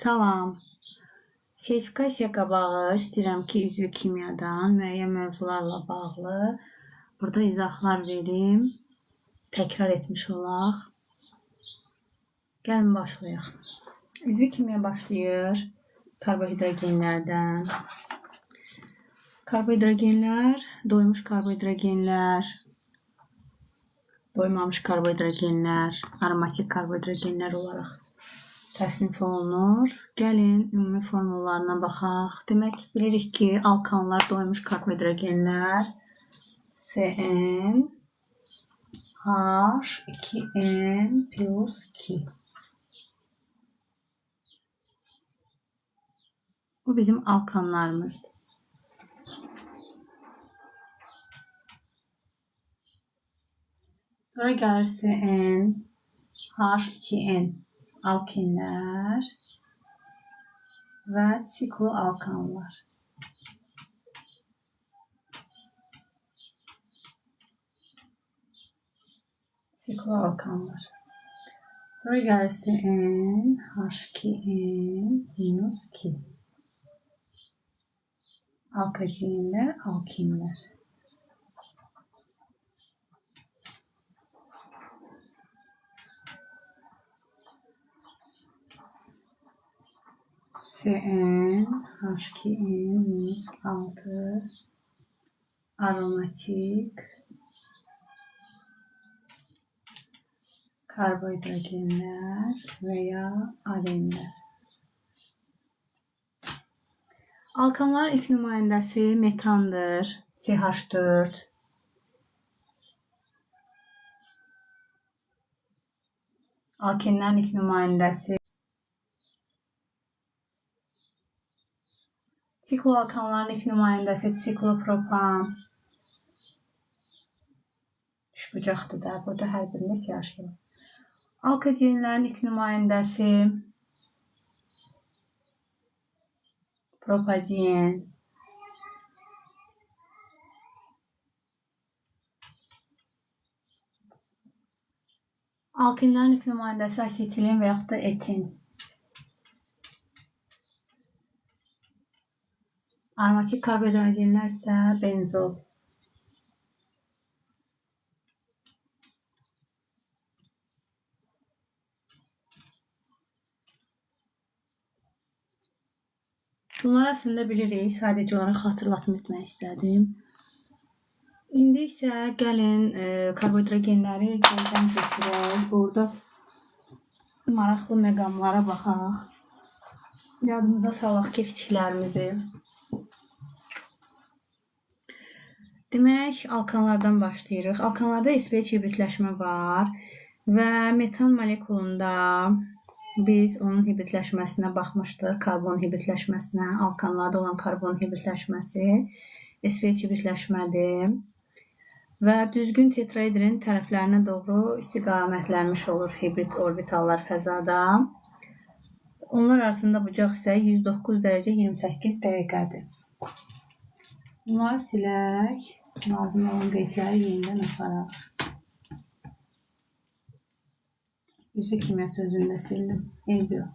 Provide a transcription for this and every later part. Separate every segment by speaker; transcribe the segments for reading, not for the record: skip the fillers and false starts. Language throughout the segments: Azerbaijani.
Speaker 1: Salam. Sertifikasiya qabağı istəyirəm ki, üzvü kimyadan müəyyən mövzularla bağlı burada izahlar verim, təkrar etmiş olaq. Gəlin başlayaq. Üzvü kimya başlayır karbohidrogenlərdən. Karbohidrogenlər, doymuş karbohidrogenlər, doymamış karbohidrogenlər, aromatik karbohidrogenlər olaraq təsnif olunur. Gəlin ümumi formullarına baxaq. Demək, bilirik ki, alkanlar doymuş karbohidrogenlər CN H2N plus 2. Bu bizim alkanlarımızdır. Sonra gəlir CN H2N alkinlər və sikloalkanlar. Sikloalkanlar. Sonra gəlir CN H2N minus 2. Alkatinlər, alkinlər. CN H2N minus 6 aromatik karbohidrogenlər veya arenlər. Alkanların ilk nümayəndəsi metandır, CH4. Alkinlərin ilk nümayəndəsi sikloalkanların ilk nümayəndəsi siklopropan. Üçbucaqdır da, burada hər birində CH var. Alkatinlərin ilk nümayəndəsi propazen. Alkinlərin ilk nümayəndəsi asetilin və yaxud da etin. Aromatik karbohidrogenlər isə benzol. Bunları əslində bilirik, sadəcə olaraq xatırlatma etmək istədim. İndi isə gəlin karbohidrogenləri gözdən keçirək. Burada maraqlı məqamlara baxaq. Yadımıza salaq ki, fikirlərimizi. Demək, alkanlardan başlayırıq. Alkanlarda SPH hibridləşmə var və metan molekulunda biz onun hibridləşməsinə baxmışdıq, karbon hibridləşməsinə. Alkanlarda olan karbon hibridləşməsi SPH hibridləşmədir və düzgün tetraedrin tərəflərinə doğru istiqamətlənmiş olur hibrid orbitallar fəzada. Onlar arasında bucaq isə 109 dərəcə 28 dəqiqədir. Bunları silək, lazım olan qeydləri yenidən aparaq. Üzvü kimya sözünü də sildim. Eyb yox.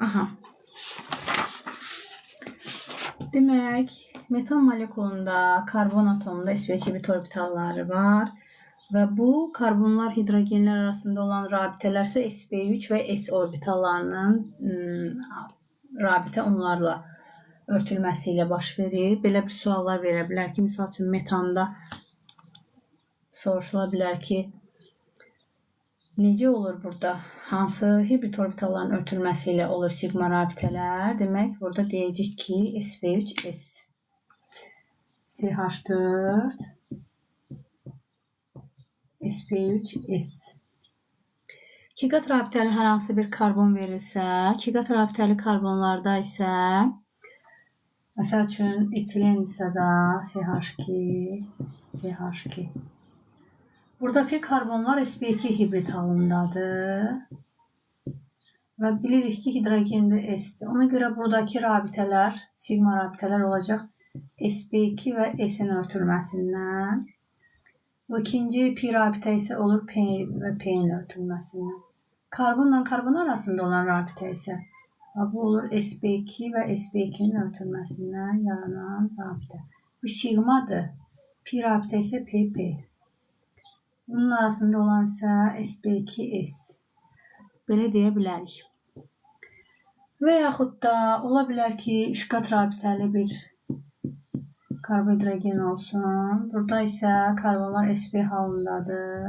Speaker 1: Aha. Demək, metan molekulunda karbon atomunda SPH hibrid orbitalları var və bu karbonlar hidrogenlər arasında olan rabitələr isə sp3 və s orbitallarının rabitə onlarla örtülməsi ilə baş verir. Belə bir suallar verə bilər ki, misal üçün metanda soruşula bilər ki, necə olur burada? Hansı hibrid orbitalların örtülməsi ilə olur sigma rabitələr? Demək, burada deyəcək ki, sp3s CH4 sp3s. İkiqat rabitəli hər hansı bir karbon verilsə, ikiqat rabitəli karbonlarda isə məsəl üçün etilen isə da CH2. Buradakı karbonlar sp2 hibrid halındadır və bilirik ki, hidrogen də S-dir. Ona görə buradakı rabitələr, sigma rabitələr olacaq sp2 və s-in örtülməsindən. Bu ikinci pi rabitə isə olur p və p-in örtülməsindən. Karbonla karbon arasında olan rabitə isə bu olur sp2 və sp2-nin örtülməsindən yaranan rabitə. Bu sigmadır. Pi rabitə isə pp. Bunun arasında olan isə sp2s. Belə deyə bilərik. Və yaxud da ola bilər ki, 3 qat rabitəli bir karbohidrogen olsun. Burada isə karbonlar sp halındadır.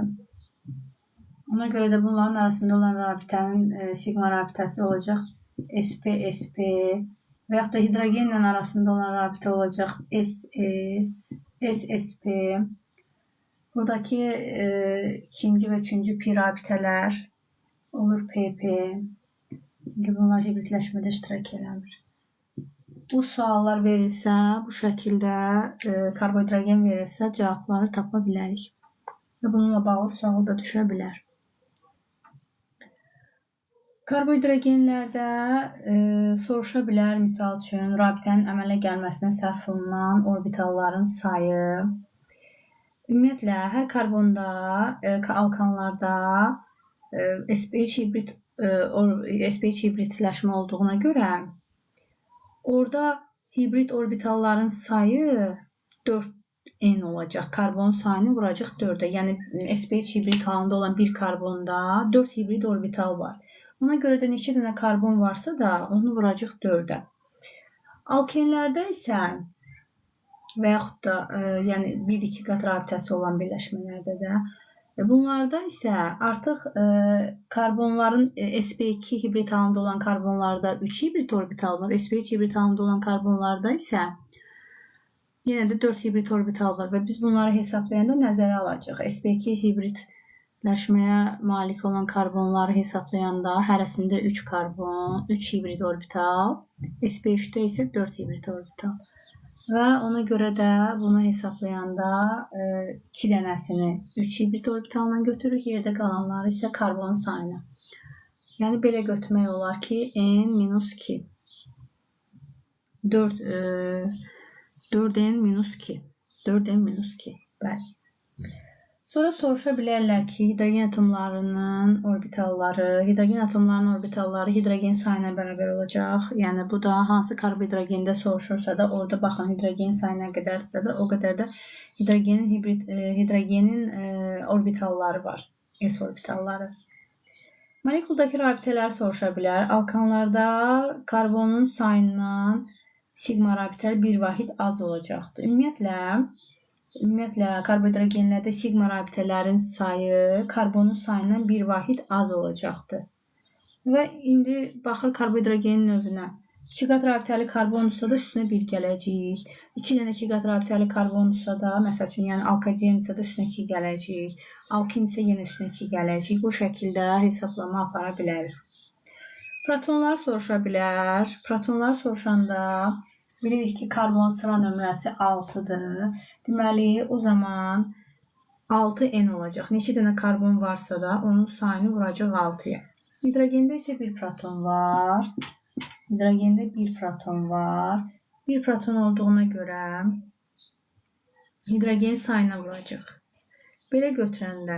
Speaker 1: Ona görə də bunların arasında olan rabitənin sigma rabitəsi olacaq sp-sp və yaxud da hidrogenlə arasında olan rabitə olacaq ss-ssp. Buradakı ikinci və üçüncü pi rabitələr olur pp. Çünki bunlar hibridləşmədə iştirak eləmir. Bu suallar verilsə, bu şəkildə karbohidrogen verilsə, cavabları tapa bilərik. Və bununla bağlı sual da düşə bilər. Karbohidrogenlərdə soruşa bilər, misal üçün, rabitənin əmələ gəlməsinə sərf olunan orbitalların sayı. Ümumiyyətlə, hər karbonda, alkanlarda sp3 hibridləşmə olduğuna görə orada hibrid orbitalların sayı 4n olacaq. Karbon sayını vuracaq 4-ə. Yəni sp3 hibrid halında olan bir karbonda 4 hibrid orbital var. Ona görə də neçə dənə karbon varsa da onu vuracaq 4-ə. Alkenlərdə isə və yaxud da yəni 1-2 qat rabitəsi olan birləşmələrdə də bunlarda isə artıq karbonların sp2 hibrid halında olan karbonlarda 3 hibrid orbital var. sp3 hibrid halında olan karbonlarda isə yenə də 4 hibrid orbital var və biz bunları hesablayanda nəzərə alacaq. sp2 hibridləşməyə malik olan karbonları hesablayanda hərəsində 3 karbon, 3 hibrid orbital, sp3-də isə 4 hibrid orbital. Və ona görə də bunu hesablayanda 2 dənəsini 3 hibrid orbitalına götürürük, yerdə qalanları isə karbon sayına. Yəni belə götürmək olar ki, n-2. 4n-2. 4n-2. Bəli. Sonra soruşa bilərlər ki, hidrogen atomlarının orbitalları hidrogen sayına bərabər olacaq. Yəni bu da hansı karbohidrogenda soruşursa da orada baxın hidrogen sayına qədərdirsə də o qədər də hidrogenin orbitalları var. S orbitalları. Molekuldakı rabitələri soruşa bilər. Alkanlarda karbonun sayından sigma rabitəli bir vahid az olacaqdır. Ümumiyyətlə, karbohidrogenlərdə sigma rabitələrin sayı karbonun sayından bir vahid az olacaqdır. Və indi baxır karbohidrogenin növünə. 2 qat rabitəli karbonsa da üstünə 1 gələcək. 2 dənə 2 qat rabitəli karbonsa da, məsəl üçün, yəni alkagensə da üstünə 2 gələcək. Alkin isə yenə üstünə 2 gələcək. Bu şəkildə hesablama apara bilərik. Protonlar soruşa bilər. Protonlar soruşanda bilirik ki, karbon sıra nömrəsi 6-dır. Deməli, o zaman 6n olacaq. Neçə dənə karbon varsa da onun sayını vuracaq 6-ya. Hidrogende isə bir proton var. Bir proton olduğuna görə hidrogen sayına vuracaq. Belə götürəndə,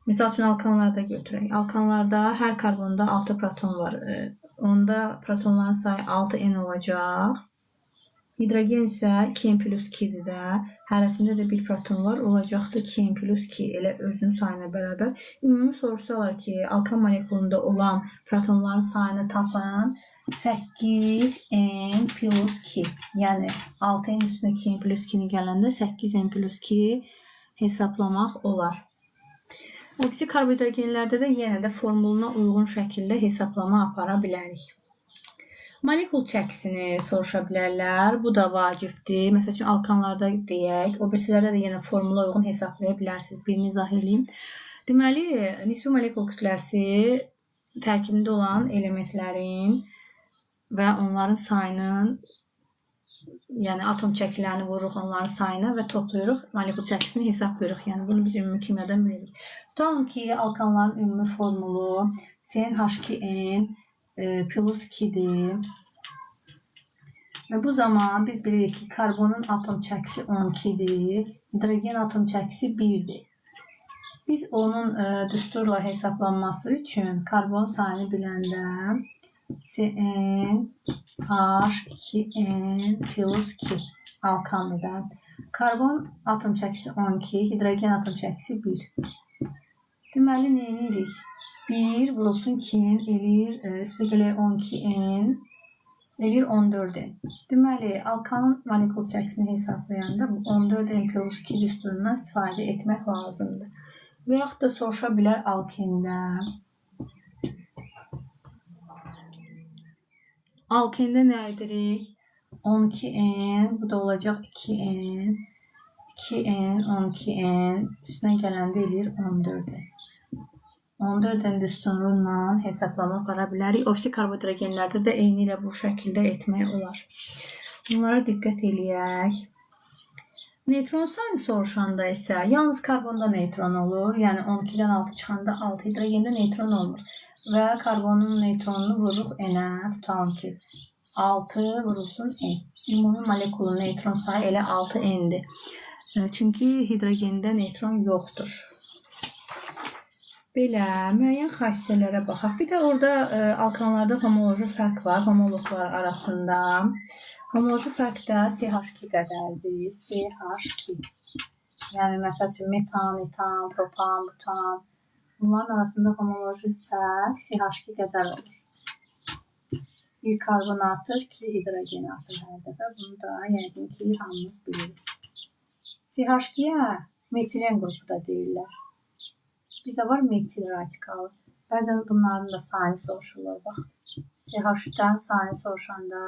Speaker 1: misal üçün alkanlarda götürək. Alkanlarda hər karbonda 6 proton var. Onda protonların sayı 6n olacaq. Hidrogen isə 2n+2-dir də. Hərəsində də bir proton var. Olacaqdır 2n+2 elə özünün sayına bərabər. Ümumi soruşsalar ki, alkan molekulunda olan protonların sayını tapın. 8n+2. Yəni 6n üstünə 2n+2-ni gələndə 8n+2 hesaplamaq olar. Oksi karbohidrogenlərdə də yenə də formuluna uyğun şəkildə hesablama apara bilərik. Molekul çəkisini soruşa bilərlər. Bu da vacibdir. Məsəl üçün alkanlarda deyək. O birisilərdə də yenə formula uyğun hesablaya bilərsiniz. Birini izah edeyim. Deməli, nisbi molekul kütləsi tərkibində olan elementlərin və onların sayının, yəni atom çəkilərini vururuq onların sayına və toplayırıq, molekul çəkisini hesablayırıq. Yəni bunu biz ümumi kimyadan bilirik. Tutalım ki, alkanların ümumi formulu CnH2n+2-dir. Və bu zaman biz bilirik ki, karbonun atom çəkisi 12-dir, hidrogen atom çəkisi 1-dir. Biz onun düsturla hesablanması üçün karbon sayını biləndə CN H2N plus 2 alkanlıdır. Karbon atom çəkisi 12, hidrogen atom çəkisi 1. Deməli, nə edirik? 1 vurulsun 2-nin eləyir, üstəgələ 12N eləyir 14N. Deməli, alkanın molekul çəkisini hesablayanda bu 14N plus 2 düsturundan istifadə etmək lazımdır. Və yaxud da soruşa bilər alkində. Alkində nə edirik? 12N, bu da olacaq 2N. 2N, 12N, üstünə gələndə eləyir 14N. 14N düsturunla hesablamaq qara bilərik. Optik karbohidrogenlərdə də eyni ilə bu şəkildə etmək olar. Bunlara diqqət eləyək. Neytron sayını soruşanda isə yalnız karbonda neytron olur. Yəni 12-dən 6 çıxanda 6, hidrogende neytron olmur. Və karbonun neytronunu vururuq N-ə, tutalım ki 6 vurulsun N. Ümumi molekulun neytron sayı elə 6N-dir. Çünki hidrogende neytron yoxdur. Belə müəyyən xassələrə baxaq. Bir də orada alkanlarda homoloji fərq var, homologlar arasında. Homoloji fərq də CH2 qədərdir. CH2. Yəni, məsəl üçün, metan, etan, propan, butan. Bunların arasında homoloji fərq CH2 qədər olur. Bir karbon artır, 2 hidrogen artır hər dəfə. Bunu da yəqin ki, hamımız bilirik. CH2-yə metilen qrupu da deyirlər. Bir də var metil radikalı. Bəzən bunların da sayını soruşurlar. Bax, CH3-dən sayını soruşanda,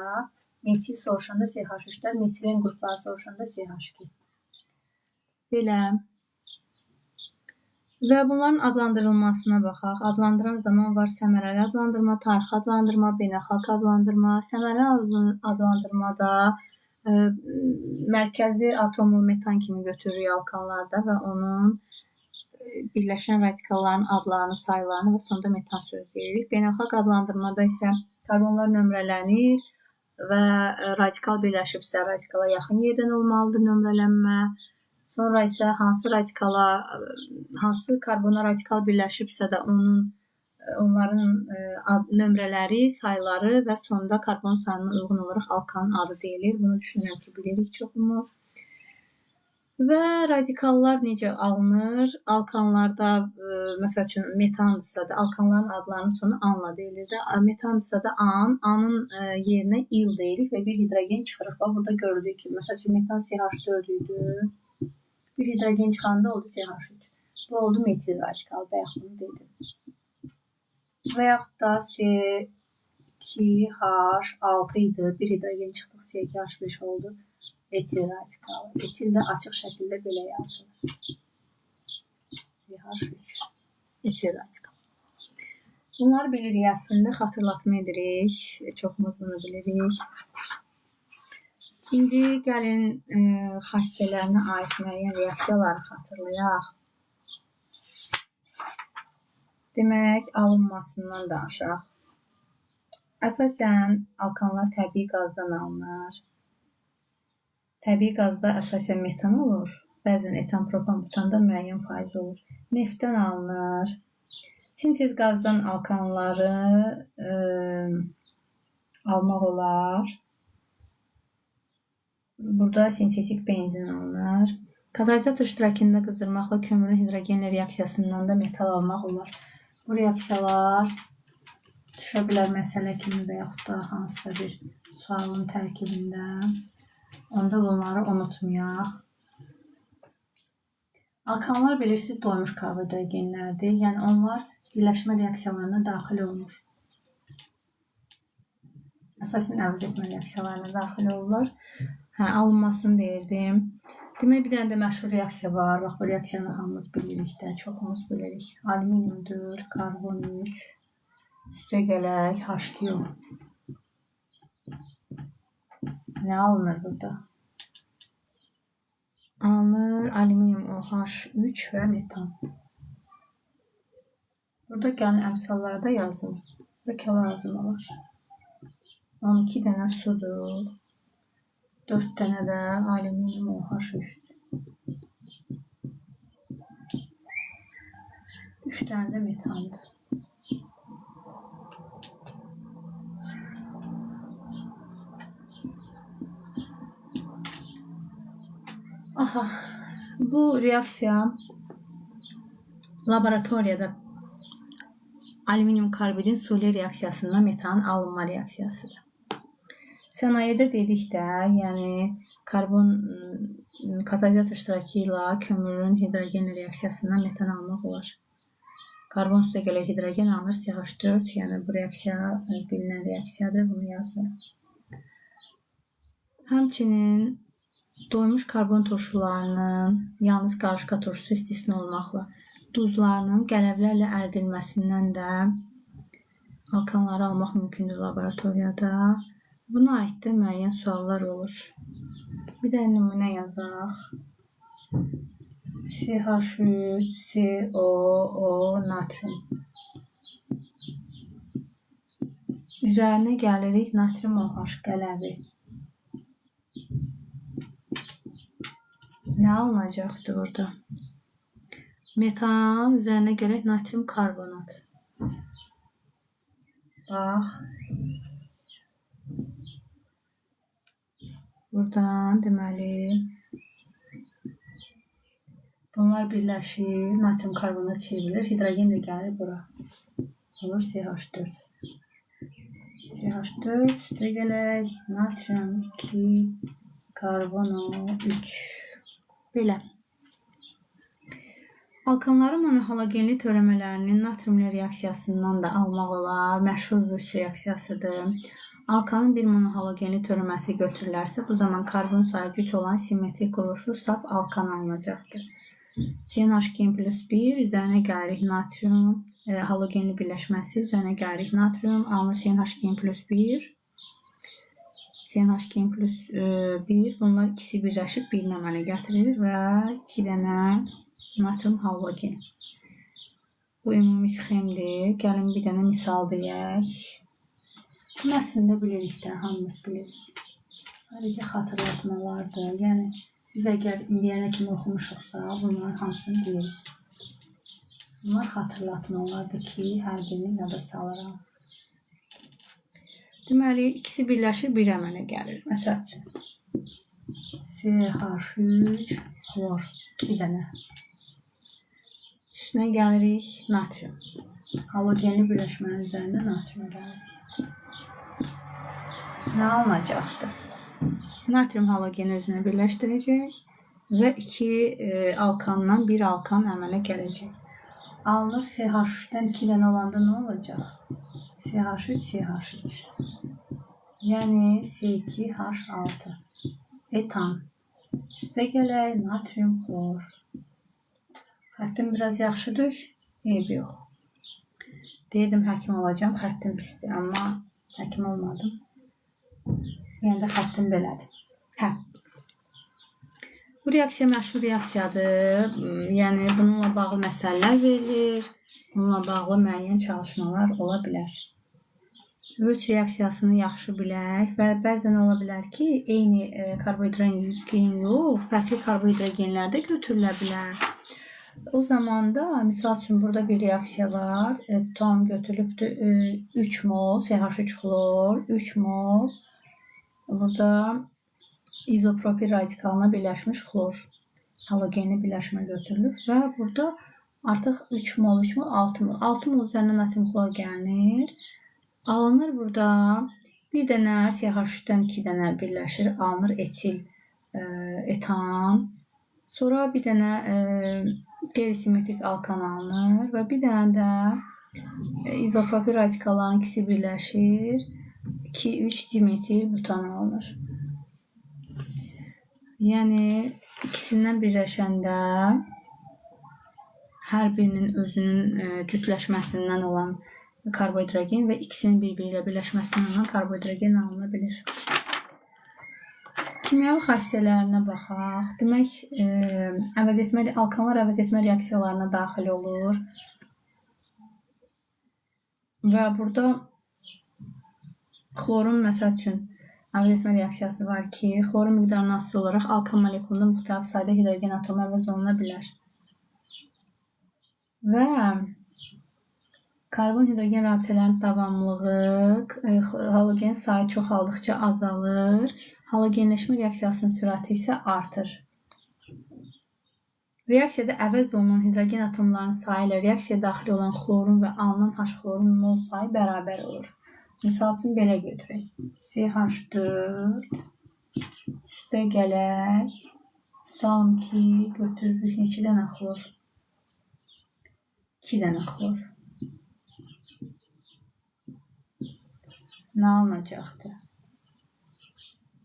Speaker 1: metil soruşanda CH3-dən, metilen qrupları soruşanda CH2. Belə. Və bunların adlandırılmasına baxaq. Adlandıran zaman var səmərəli adlandırma, tarixi adlandırma, beynəlxalq adlandırma. Səmərəli adlandırmada mərkəzi atomu metan kimi götürürük alkanlarda və onun birləşən radikalların adlarını, sayılarını və sonda metan sözləyirik. Beynəlxalq adlandırmada isə karbonlar nömrələnir və radikal birləşibsə radikala yaxın yerdən olmalıdır nömrələnmə. Sonra isə hansı karbona radikal birləşibsə də onların nömrələri, sayıları və sonda karbon sayına uyğun olaraq alkanın adı deyilir. Bunu düşünürəm ki, bilirik çoxumuz. Və radikallar necə alınır? Alkanlarda, məsəl üçün, metandırsa da, alkanların adlarının sonu anla deyilir də. Metandırsa da anın yerinə il deyirik və bir hidrogen çıxırıq. Burada görüldük ki, məsəl üçün, metan CH4 idi. Bir hidrogen çıxanda oldu CH3. Bu oldu metil radikal. Bayaq bunu dedim. Və yaxud da C2H6 idi. Bir hidrogen çıxdıq, C2H5 oldu. Etil radikalı. Etil də açıq şəkildə belə yazılır. CH3. Etil radikalı. Bunları bilirik əslində, xatırlatma edirik. Çoxumuz bunu bilirik. İndi gəlin xassələrinə aid müəyyən reaksiyaları xatırlayaq. Demək, alınmasından danışaq. Əsasən, alkanlar təbii qazdan alınır. Təbii qazda əsasən metan olur. Bəzən etan, propan, butanda müəyyən faiz olur. Neftdən alınır. Sintez qazdan alkanları almaq olar. Burada sintetik benzin alınır. Katalizator iştirakında qızdırmaqla kömürün hidrogenlə reaksiyasından da metal almaq olar. Bu reaksiyalar düşə bilər məsələ kimi və yaxud da hansısa bir sualın tərkibində. Onda bunları unutmayaq. Alkanlar bilirsiniz doymuş karbohidrogenlərdir. Yəni onlar birləşmə reaksiyalarına daxil olmur. Əsasən əvəz etmə reaksiyalarına daxil olurlar. Alınmasını deyirdim. Demək, bir dənə də məşhur reaksiya var. Bax, bu reaksiyanı hamımız bilirik də, çoxumuz bilirik. Alüminium 4, karbon 3, üstə gələk H2O. Nə alınır burada? Alınır alüminium OH3 və metan. Burada gəlin əmsallarda yazılır. Və lazım olur. 12 dənə sudur. 4 dənə də alüminium OH3. 3 dənə də metandır. Aha, bu reaksiya laboratoriyada alüminium karbidin suli reaksiyasından metanın alınma reaksiyasıdır. Sənayedə dedik də, yəni karbon katalizator iştirakı ilə kömürün hidrogen reaksiyasından metan almaq olar. Karbon üstə gələ hidrogen alınır CH4, yəni bu reaksiya bilinən reaksiyadır, bunu yazmıram. Həmçinin doymuş karbon turşularının, yalnız qarışqa turşusu istisna olmaqla, duzlarının qələvlərlə əridilməsindən də alkanları almaq mümkündür laboratoriyada. Buna aid də müəyyən suallar olur. Bir də nümunə yazaq. CH3, COO, natrium. Üzərinə gəlirik natrium OH qələvi. Nə alınacaqdır burada? Metan, üzərinə gələk natrium karbonat. Bax. Buradan deməli bunlar birləşir, natrium karbonat çevrilir, hidrogen də gəlir bura. Olur CH4. CH4 üstə gələk, natrium 2, karbono 3. Belə. Alkanların monohalogenli törəmələrinin natriumlu reaksiyasından da almaq olar. Məşhur Rus reaksiyasıdır. Alkanın bir monohalogenli törəməsi götürülərsə, bu zaman karbon sayı güc olan simmetrik quruluşlu saf alkan alınacaqdır. CNH2+1 üzərinə gəlirik natrium, halogenli birləşməsi üzərinə gəlirik natrium, alınır CNH2+1. CNH2+1, bunlar ikisi birləşib bir əmələ gətirir və 2 dənə natrium halogen. Bu ümumi sxemdir. Gəlin bir dənə misal deyək. Bunu əslində bilirik də, hamımız bilirik. Sadəcə xatırlatmalardır. Yəni, biz əgər indiyənə kimi oxumuşuqsa, bunların hamısını bilirik. Bunlar xatırlatmalardır ki, hər birini yada salıram. Deməli, ikisi birləşir, bir əmələ gəlir. Məsəl üçün, CH3, xlor, 2 dənə. Üstünə gəlirik natrium. Halogenli birləşmənin üzərində natrium gəlirik. Nə alınacaqdır? Natrium halogeni özünə birləşdirəcək və 2 alkandan 1 alkan əmələ gələcək. Alınır CH3-dən 2 dənə olanda nə olacaq? CH3, CH3. Yəni C2H6. Etan. Üstə gələk natrium xlor. Xəttim biraz yaxşıdır, eyb yox. Deyirdim həkim olacağım, xəttim pisdir, amma həkim olmadım. Yəni də xəttim belədir. Bu reaksiya məşhur reaksiyadır. Yəni bununla bağlı məsələlər verilir. Bununla bağlı müəyyən çalışmalar ola bilər. Rus reaksiyasını yaxşı bilək və bəzən ola bilər ki, eyni karbohidrogen yox, fərqli karbohidrogenlər də götürülə bilər. O zaman da, misal üçün, burada bir reaksiya var. Tam götürülübdür 3 mol CH3 xlor, 3 mol. Burada izopropil radikalına birləşmiş xlor halogenli birləşmə götürülür və burada artıq 3 mol, 6 mol. 6 mol üzərinə natrium xlor gəlinir. Alınır burada bir dənə CH3-dən 2 dənə birləşir, alınır etil, etan. Sonra bir dənə qeyri-simmetrik alkan alınır və bir dənə də izopropil radikalların ikisi birləşir. 2-3 dimetil butan alınır. Yəni ikisindən birləşəndə hər birinin özünün cütləşməsindən olan karbohidrogen və ikisinin bir-biri ilə birləşməsindən olan karbohidrogen alına bilir. Kimyəvi xassiyələrinə baxaq. Demək, alkanlar əvəz etmə reaksiyalarına daxil olur. Və burada xlorun, məsəl üçün, Əvəzləşmə reaksiyası var ki, xlorun miqdarına asılı olaraq alkan molekulunda müxtəlif sayda hidrogen atomu əvəz oluna bilər. Və karbon-hidrogen rabitələrinin davamlılığı halogen sayı çoxaldıqca azalır. Halogenləşmə reaksiyasının sürəti isə artır. Reaksiyada əvəz olunan hidrogen atomlarının sayı ilə reaksiyaya daxil olan xlorun və alınan H-xlorun mol sayı bərabər olur. Misal üçün belə götürək. CH4 üstə gələk. Tutalım ki, götürürük neçə dənə xlor? 2 dənə xlor. Nə alınacaqdır?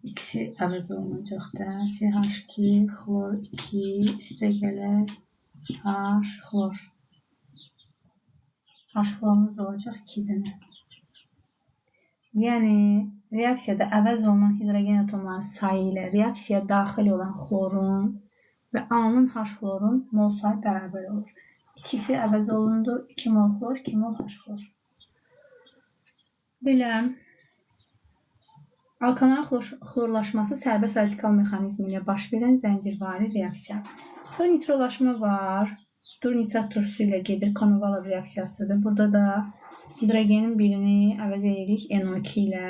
Speaker 1: İkisi əvəz olunacaqdır. CH2, xlor 2, üstə gələk. H, xlor. H-xlorumuz olacaq 2 dənə. Yəni, reaksiyada əvəz olunan hidrogen atomlarının sayı ilə reaksiyaya daxil olan xlorun və alınan H-xlorun mol sayı bərabər olur. İkisi əvəz olundu. 2 mol xlor, 2 mol H-xlor. Belə, alkanların xlorlaşması sərbəst radikal mexanizmi ilə baş verən zəncirvari reaksiya. Sonra nitrolaşma var. Nitrat turşusu ilə gedir. Konovalov reaksiyasıdır. Burada da hidrogenin birini əvəz edirik NO2 ilə.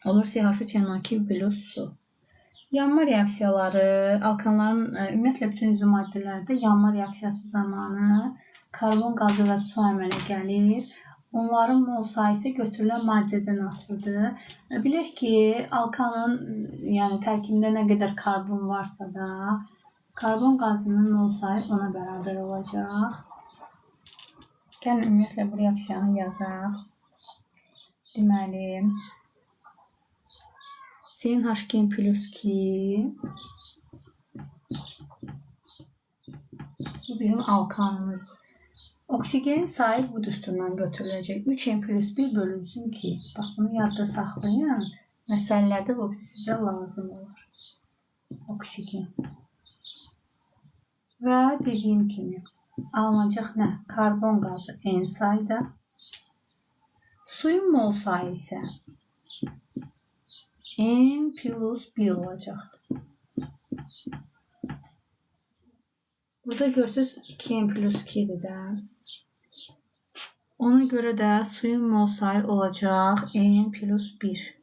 Speaker 1: Olur CH3NO2 plus su. Yanma reaksiyaları, alkanların ümumiyyətlə bütün üzüm maddələrdə yanma reaksiyası zamanı karbon qazı və su əmələ gəlir. Onların mol sayı isə götürülən maddədən asılıdır. Bilək ki, alkanın tərkibində nə qədər karbon varsa da, karbon qazının mol sayı ona bərabər olacaq. Gəlin ümumiyyətlə bu reaksiyanı yazaq. Deməli, CnH2 plus 2 bu bizim alkanımızdır. Oksigenin sayı bu düsturdan götürüləcək. 3n plus 1 bölünsün ki, bax bunu yadda saxlayın. Məsələlərdə bu sizə lazım olur. Oksigen. Və dediyim kimi alınacaq nə? Karbon qazı n sayda. Suyun mol sayı isə n plus 1 olacaq. Burada görsünüz 2n plus 2'dir də. Ona görə də suyun mol sayı olacaq n plus 1.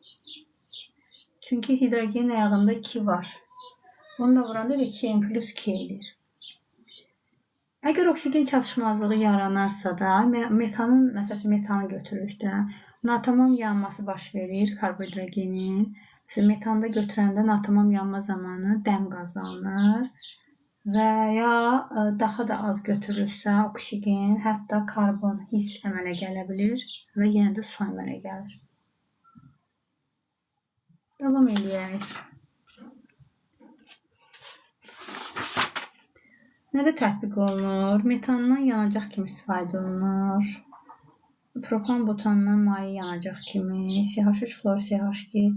Speaker 1: Çünki hidrogen ayağında 2 var. Bunu da vuranda 2n plus 2 edir. Əgər oksigen çatışmazlığı yaranarsa da, metanı götürürük də, natamam yanması baş verir karbohidrogenin. Metanda götürəndə natamam yanma zamanı dəm qazanır və ya daha da az götürülürsə oksigen, hətta karbon his əmələ gələ bilir və yenə də su əmələ gəlir. Davam edək. Nədə tətbiq olunur? Metandan yanacaq kimi istifadə olunur. Propan butandan maye yanacaq kimi. CH3 xlor, CH2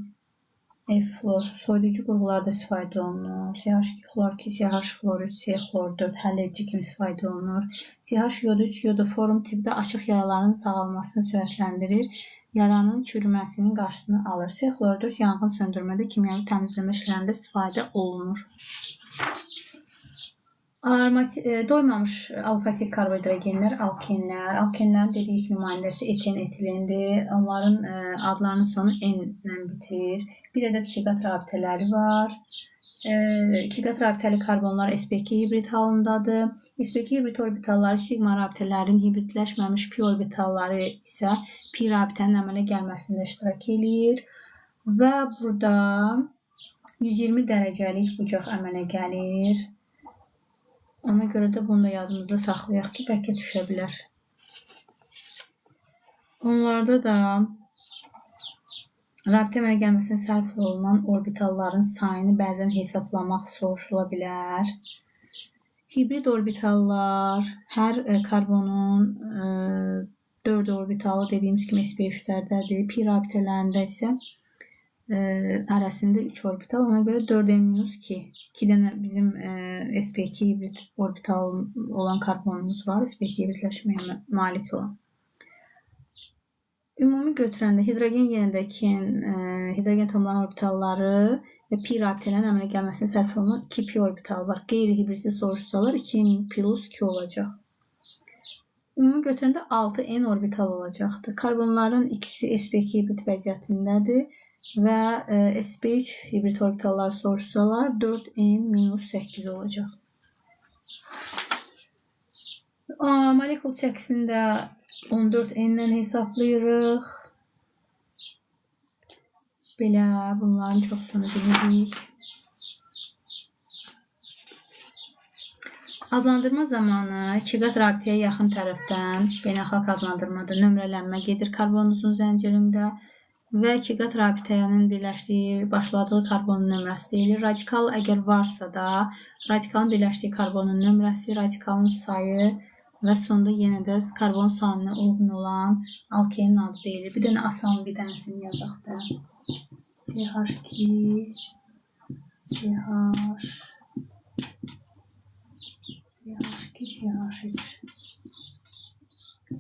Speaker 1: F xlor, soyuducu qurğularda istifadə olunur. CH2 xlor 2, CH xlor 3, C xlor 4 həlledici kimi istifadə olunur. CH yod 3 yodoforum tipdə açıq yaraların sağalmasını sürətləndirir. Yaranın çürüməsinin qarşısını alır. C xlor 4 yanğın söndürmədə, kimyəvi təmizləmə işlərində istifadə olunur. Doymamış alfatik karbohidrogenlər, alkenlər. Alkenlərin dediyik nümayəndəsi eten, etilendir. Onların adlarının sonu n ilə bitir. Bir ədəd ikiqat rabitələri var. İkiqat rabitəli karbonlar sp2 hibrid halındadır. sp2 hibrid orbitalları sigma rabitələrin hibridləşməmiş pi orbitalları isə pi rabitənin əmələ gəlməsində iştirak edir. Və burada 120 dərəcəlik bucaq əmələ gəlir. Ona görə də bunu da yadımızda saxlayaq ki, bəlkə düşə bilər. Onlarda da rabitə əmələ gəlməsinə sərf olunan orbitalların sayını bəzən hesablamaq soruşula bilər. Hibrid orbitallar hər karbonun 4 orbitalı dediyimiz kimi sp3'dərdədir. Pi rabitələrində isə arasında 3 orbital. Ona görə 4n-2. 2 dənə bizim sp2 hibrid orbital olan karbonumuz var. sp2 hibridləşməyə malik olan. Ümumi götürəndə hidrogen yenidəki hidrogen atomlarının orbitalları və pi rabitələrin əmələ gəlməsinə sərf olunan 2 pi orbital var. Qeyri-hibridli soruşsalar 2n plus 2 olacaq. Ümumi götürəndə 6n orbital olacaqdır. Karbonların ikisi sp2 hibrid vəziyyətindədir və sp3 hibrid orbitalları soruşsalar 4n minus 8 olacaq. Molekul çəkisində 14n-dən hesablayırıq. Belə bunların çoxsunu bilirik. Adlandırma zamanı 2 qat rabitəyə yaxın tərəfdən beynəlxalq adlandırmada nömrələnmə gedir karbonuzun zəncirində və 2 qat rabitənin birləşdiyi, başladığı karbonun nömrəsi deyilir. Radikal əgər varsa da, radikalın birləşdiyi karbonun nömrəsi, radikalın sayı və sonda yenə də karbon sayına uyğun olan alkenin adı deyilir. Bir dənə asan bir dənəsini yazaq da. CH2 CH3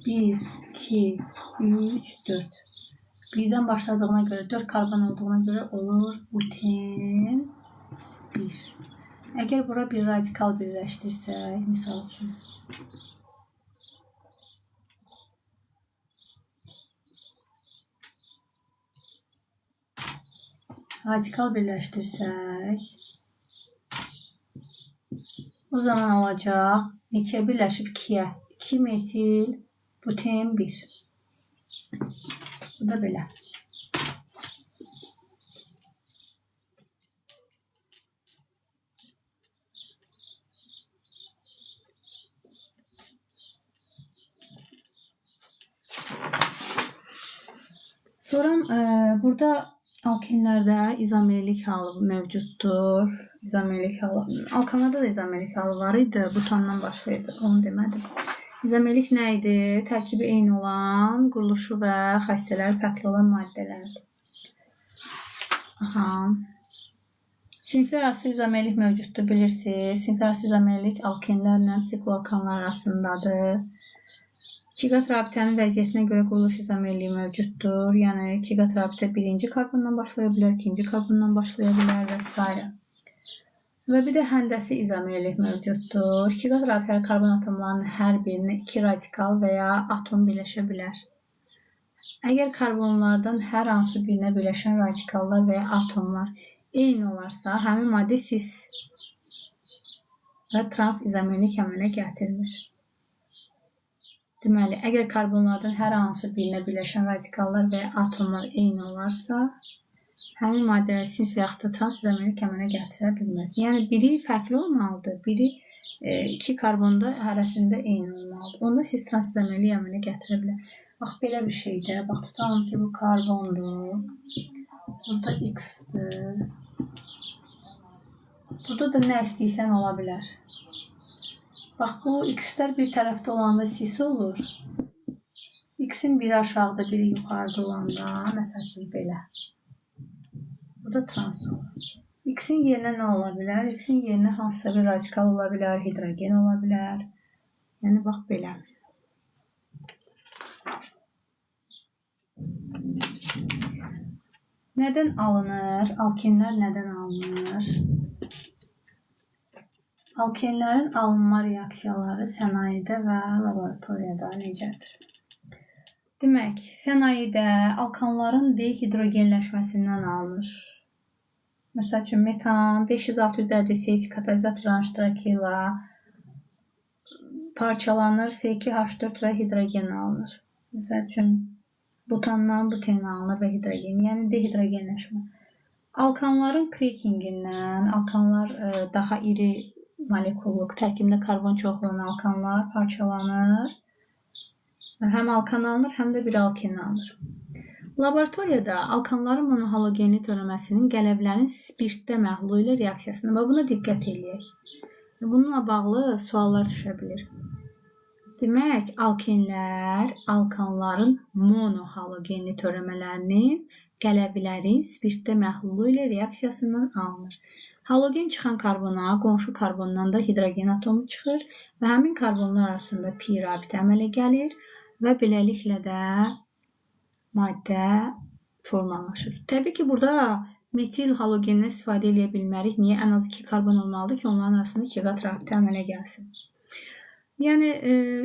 Speaker 1: 1, 2, 3, 4. Birdən başladığına görə, 4 karbon olduğuna görə olur buten 1. Əgər bura bir radikal birləşdirsək, misal üçün. Radikal birləşdirsək, o zaman olacaq neçə birləşib 2-yə? 2 metil buten 1. Bu da belə. Sonra burada alkenlərdə izomerlik halı mövcuddur. Alkanlarda da izomerlik halı var idi. Butandan başlayırdı. Onu demədim. İzomerlik nə idi? Tərkibi eyni olan, quruluşu və xassələri fərqli olan maddələrdir. Siniflər arası izomerlik mövcuddur, bilirsiniz. Siniflər arası izomerlik alkenlərlə sikloalkanlar arasındadır. 2 qat rabitənin vəziyyətinə görə quruluş izomerliyi mövcuddur. Yəni 2 qat rabitə birinci karbondan başlaya bilər, ikinci karbondan başlaya bilər və s. Və bir də həndəsi izomerlik mövcuddur. 2 qat rabitəli karbon atomlarının hər birinə 2 radikal və ya atom birləşə bilər. Əgər karbonlardan hər hansı birinə birləşən radikallar və ya atomlar eyni olarsa, həmin maddə cis və trans izomerlik əmələ gətirilir. Deməli, əgər karbonlardan hər hansı birinə birləşən radikallar və ya atomlar eyni olarsa, həmin maddələr cis və yaxud da trans izomerlik əmələ gətirə bilməz. Yəni, biri fərqli olmalıdır, biri 2 karbonda hərəsində eyni olmalıdır. Onda cis trans izomerlik əmələ gətirə bilər. Bax, belə bir şeydə, bax, tutalım ki, bu karbondur, burada X-dir, burada da nə istəyirsən ola bilər. Bax, bu X-lər bir tərəfdə olanda cis olur. X-in biri aşağıda, biri yuxarıda olanda, məsəl üçün belə. Burada trans olur. X-in yerinə nə ola bilər? X-in yerinə hansısa bir radikal ola bilər, hidrogen ola bilər. Yəni, bax, belə. Nədən alınır? Alkenlər nədən alınır? Alkenlərin alınma reaksiyaları sənayedə və laboratoriyada necədir? Demək, sənayedə alkanların dehidrogenləşməsindən alınır. Məsəl üçün, metan 500-600 dərəcə C2 katalizatorların iştirakı ilə parçalanır, C2H4 və hidrogen alınır. Məsəl üçün, butandan buten alınır və hidrogen, yəni dehidrogenləşmə. Alkanların krekingindən, alkanlar daha iri molekulluq, tərkibində karbon çox olan alkanlar parçalanır. Həm alkan alınır, həm də bir alken alınır. Laboratoriyada alkanların monohalogenli törəməsinin qələblərin spirtdə məhlulu ilə reaksiyasına və buna diqqət edək. Bununla bağlı suallar düşə bilir. Demək, alkenlər alkanların monohalogenli törəmələrinin qələblərin spirtdə məhlulu ilə reaksiyasından alınır. Halogen çıxan karbona qonşu karbondan da hidrogen atomu çıxır və həmin karbonlar arasında pi rabitə əmələ gəlir və beləliklə də maddə formalaşır. Təbii ki, burada metil halogendən istifadə edə bilmərik. Niyə? Ən az 2 karbon olmalıdır ki, onların arasında 2 qat rabitə əmələ gəlsin. Yəni,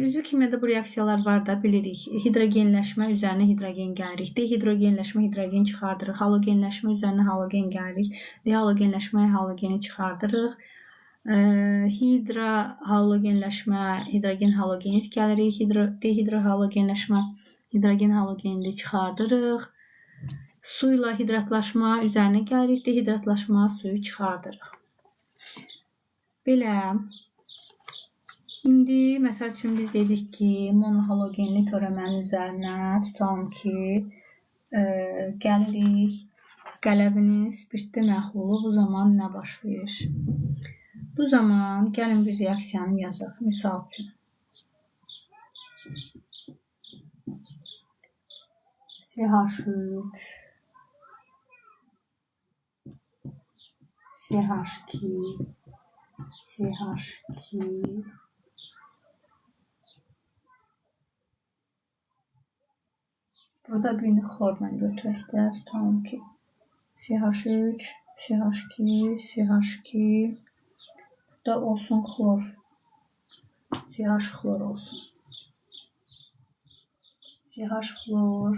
Speaker 1: üzvü kimyada bu reaksiyalar var da, bilirik. Hidrogenləşmə üzərinə hidrogen gəlirik. Dehidrogenləşmə hidrogen çıxardırıq. Halogenləşmə üzərinə halogen gəlirik. Dehalogenləşmə halogeni çıxardırıq. Hidrohalogenləşmə hidrogen halogenit gəlirik. Dehidrohalogenləşmə hidrogen halogenini çıxardırıq. Su ilə hidratlaşma üzərinə gəlirik. Dehidratlaşma suyu çıxardırıq. Belə. İndi, məsəl üçün biz dedik ki, monohalogenli törəmənin üzərinə tutalım ki, gəlirik. Qələvinin spirtli məhlulu bu zaman nə baş verir? Bu zaman gəlin bir reaksiyanı yazaq. Misal üçün. CH3 CH2 CH2 Burada birini xlorla götürək də, tutalım ki, CH3, CH2, CH2, burada olsun xlor, CH xlor olsun. CH xlor,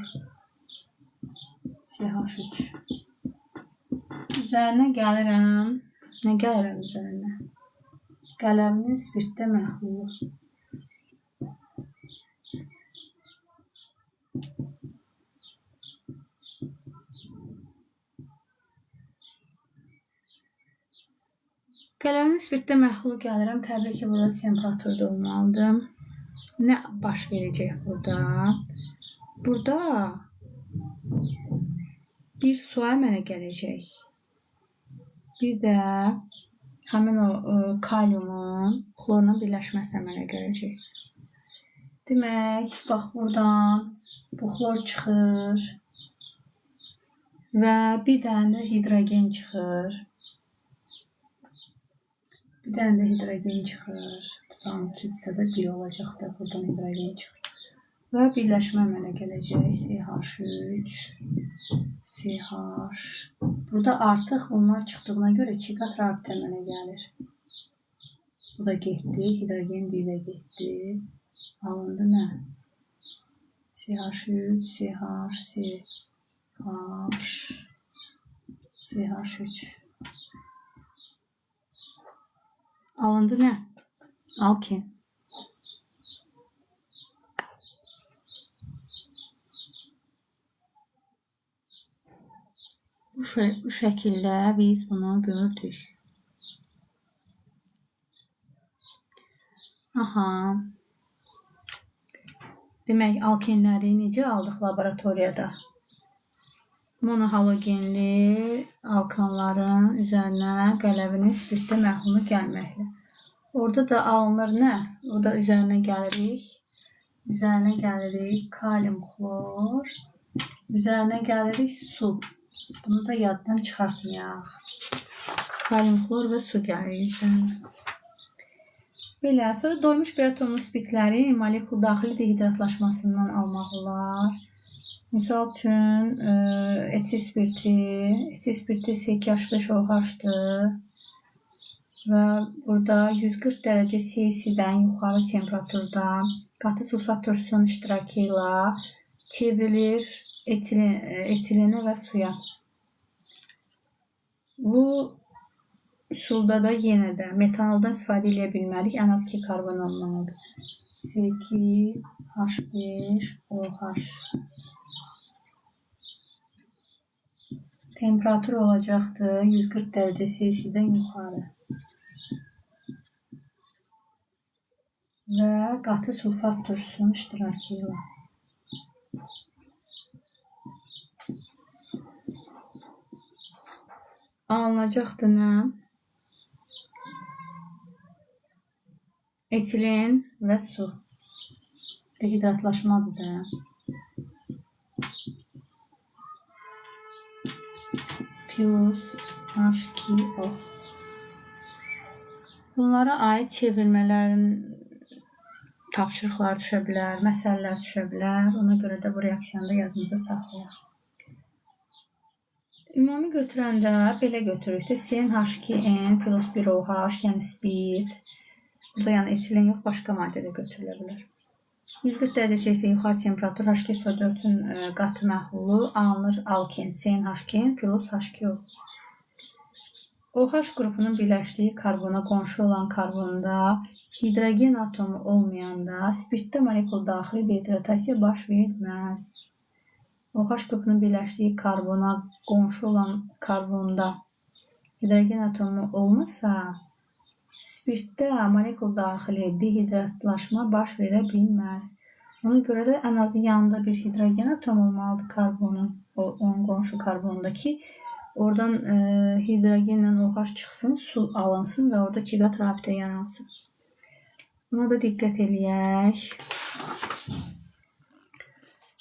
Speaker 1: CH3. Üzərinə gəlirəm. Nə gəlirəm üzərinə? Qələvinin spirtdə məhlulu. Qələvinin spirtdə məhlulu gəlirəm. Təbii ki, burada temperaturda olmalıdır. Nə baş verəcək burada? Burada bir su əmələ gələcək. Bir də həmin o kaliumun xlorla birləşməsi əmələ gələcək. Demək, bax buradan bu xlor çıxır və bir dənə də hidrogen çıxır. Bir dənə də hidrogen çıxır. Tutalım ki, də 1 olacaq da buradan hidrogen çıxır. Və birləşmə əmələ gələcək. CH3, CH. Burada artıq bunlar çıxdığına görə 2 qat rabitə əmələ gəlir. Bu da getdi. Hidrogen 1 də getdi. Alındı nə? CH3, CH, CH, CH3. Alındı nə? Alkin. Bu şəkildə biz bunu gördük. Aha. Demək, alkenləri necə aldıq laboratoriyada? Monohalogenli alkanların üzərinə qələvinin spirtli məhlulu gəlməklə. Orada da alınır nə? Orada üzərinə gəlirik. Üzərinə gəlirik kalium xlor. Üzərinə gəlirik su. Bunu da yaddan çıxartmayaq. Kalium xlor və su gəlir üzərinə. Belə, sonra doymuş bir atomun spirtləri molekul daxili dehidratlaşmasından almaq olar. Misal üçün, etil spirti C2H5OH-dır və burada 140 dərəcə Celsiusdən yuxarı temperaturda qatı sulfat turşusunun iştirakı ilə çevrilir etilinə və suya. Bu üsulda da yenə də metanoldan istifadə edə bilmərik. Ən az 2 karbon olmalıdır. C2H5OH. Temperatur olacaqdır 140 dərəcə Celsiusdən yuxarı. Və qatı sulfat turşusunun iştirakı ilə. Alınacaqdır nə? Etilin və su. Dehidratlaşmadır da. Plus H2O. Bunlara aid çevrilmələrin tapşırıqlar düşə bilər, məsələlər düşə bilər. Ona görə də bu reaksiyanı da yadımızda saxlayaq. Ümumi götürəndə belə götürürük də CnH2n plus 1OH, yəni spirt. Burada yəni etilen yox, başqa maddə də götürülə bilər. 140 dərəcə isə yuxarı temperatur H2SO4-ün qatı məhlulu alınır alkin, CnH2n plus H2O. OH qrupunun birləşdiyi karbona qonşu olan karbonda hidrogen atomu olmayanda spirtdə molekul daxili dehidratasiya baş verməz. OH qrupunun birləşdiyi karbona qonşu olan karbonda hidrogen atomu olmasa, spirtdə molekul daxili dehidratlaşma baş verə bilməz. Ona görə də ən azı yanında bir hidrogen atomu olmalıdır karbonun, onun qonşu karbondakı. Oradan hidrogenlə OH çıxsın, su alınsın və orada 2 qat rabitə yaransın. Buna da diqqət eləyək.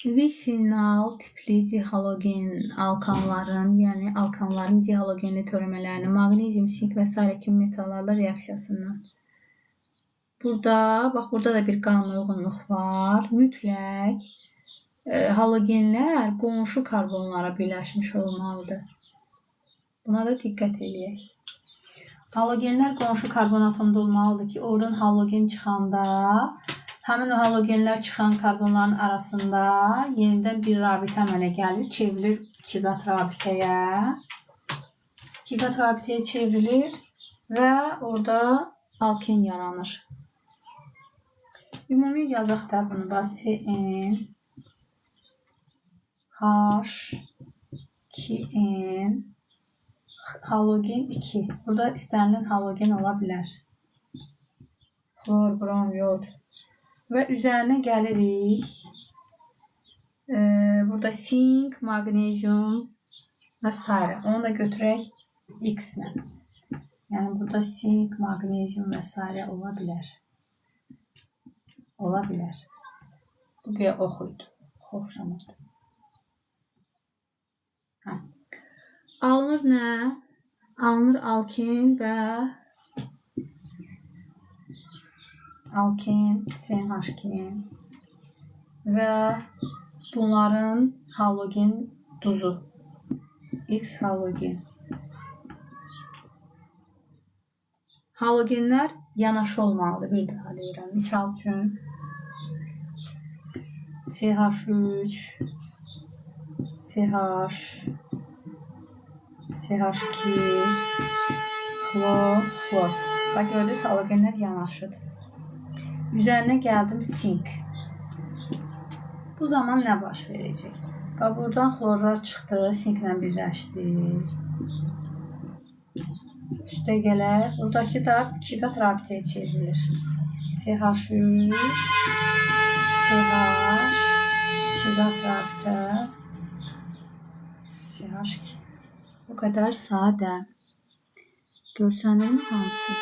Speaker 1: Visinal tipli dihalogen alkanların, yəni alkanların dihalogenli törəmələrini maqnezium, sink və s. kimi metallarla reaksiyasından. Burada da bir qanuna uyğunluq var. Mütləq halogenlər qonşu karbonlara birləşmiş olmalıdır. Buna da diqqət eləyək. Halogenlər qonşu karbon atomda olmalıdır ki, oradan halogen çıxanda həmin o halogenlər çıxan karbonların arasında yenidən bir rabitə əmələ gəlir, çevrilir 2 qat rabitəyə. 2 qat rabitəyə çevrilir və orada alken yaranır. Ümumi yazaq da bunu CN H2n halogen 2. Burada istənilən halogen ola bilər. Xlor, brom, yod. Və üzərinə gəlirik. Burada sink, magnezium və s. Onu da götürək X ilə. Yəni burada sink, magnezium və s. ola bilər. Ola bilər. Bu güya oxuydu. Oxşamadı. Alınır nə? Alınır alkin və alkin, CnH2 və bunların halogen duzu. X halogen. Halogenlər yanaşı olmalıdır, bir daha deyirəm. Misal üçün CH3, CH, CH2, xlor, xlor. Bax, gördünüz, halogenlər yanaşıdır. Üzərinə gəldim sink. Bu zaman nə baş verəcək? Bax, buradan xlorlar çıxdı, sinklə birləşdi. Üstə gələr. Buradakı da 2 qat rabitəyə çevrilir. CH3, CH, 2 qat rabitə, CH2. Bu qədər sadə. Görsənir mi hamısı?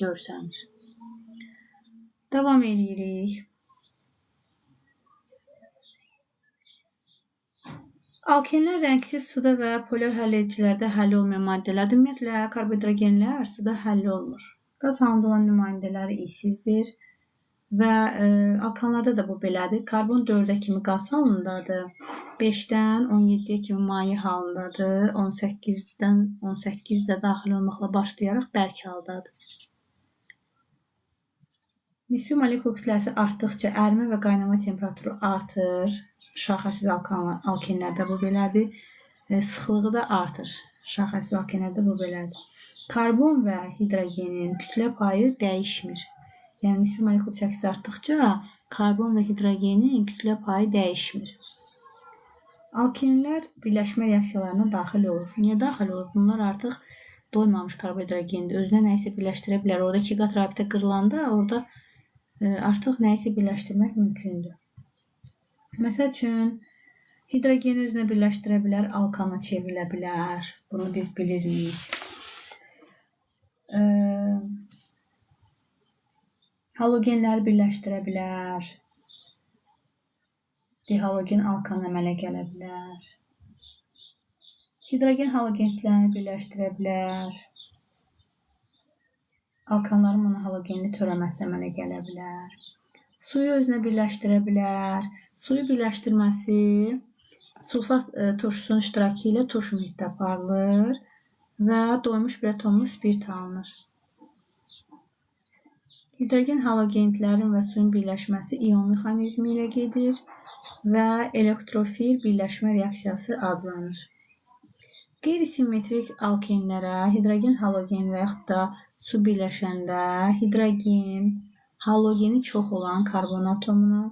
Speaker 1: Görsənir. Davam edirik. Alkenlər rəngsiz suda və polar həlledicilərdə həll olmayan maddələrdir. Ümumiyyətlə, karbohidrogenlər suda həll olunur. Qaz halında olan nümayəndələri işsizdir və alkanlarda da bu belədir. Karbon 4-ə kimi qaz halındadır. 5-dən 17-yə kimi maye halındadır. 18-dən 18-də daxil olmaqla başlayaraq bərk haldadır. Nisbi molekul kütləsi artdıqca ərimə və qaynama temperaturu artır. Şaxəsiz alkenlərdə bu belədir. Sıxlığı da artır. Şaxəsiz alkenlərdə bu belədir. Karbon və hidrogenin kütlə payı dəyişmir. Yəni nisbi molekul çəkisi artdıqca karbon və hidrogenin kütlə payı dəyişmir. Alkenlər birləşmə reaksiyalarına daxil olur. Niyə daxil olur? Bunlar artıq doymamış karbohidrogendir. Özünə nəyisə birləşdirə bilər. Orada 2 qat rabitə qırılanda orada artıq nəyisə birləşdirmək mümkündür. Məsəl üçün, hidrogeni özünə birləşdirə bilər, alkana çevrilə bilər. Bunu biz bilirik. Halogenləri birləşdirə bilər. Dihalogen alkan əmələ gələ bilər. Hidrogen halogenlərini birləşdirə bilər. alkanların monohalogenli törəməsi əmələ gələ bilər. Suyu özünə birləşdirə bilər. Suyu birləşdirməsi sulfat turşusunun iştirakı ilə turş mühitdə aparılır və doymuş bir atomlu spirt alınır. Hidrogen halogenlərin və suyun birləşməsi ion mexanizmi ilə gedir və elektrofil birləşmə reaksiyası adlanır. Qeyri-simmetrik alkenlərə hidrogen halogen və yaxud da su birləşəndə hidrogen halogeni çox olan karbon atomuna,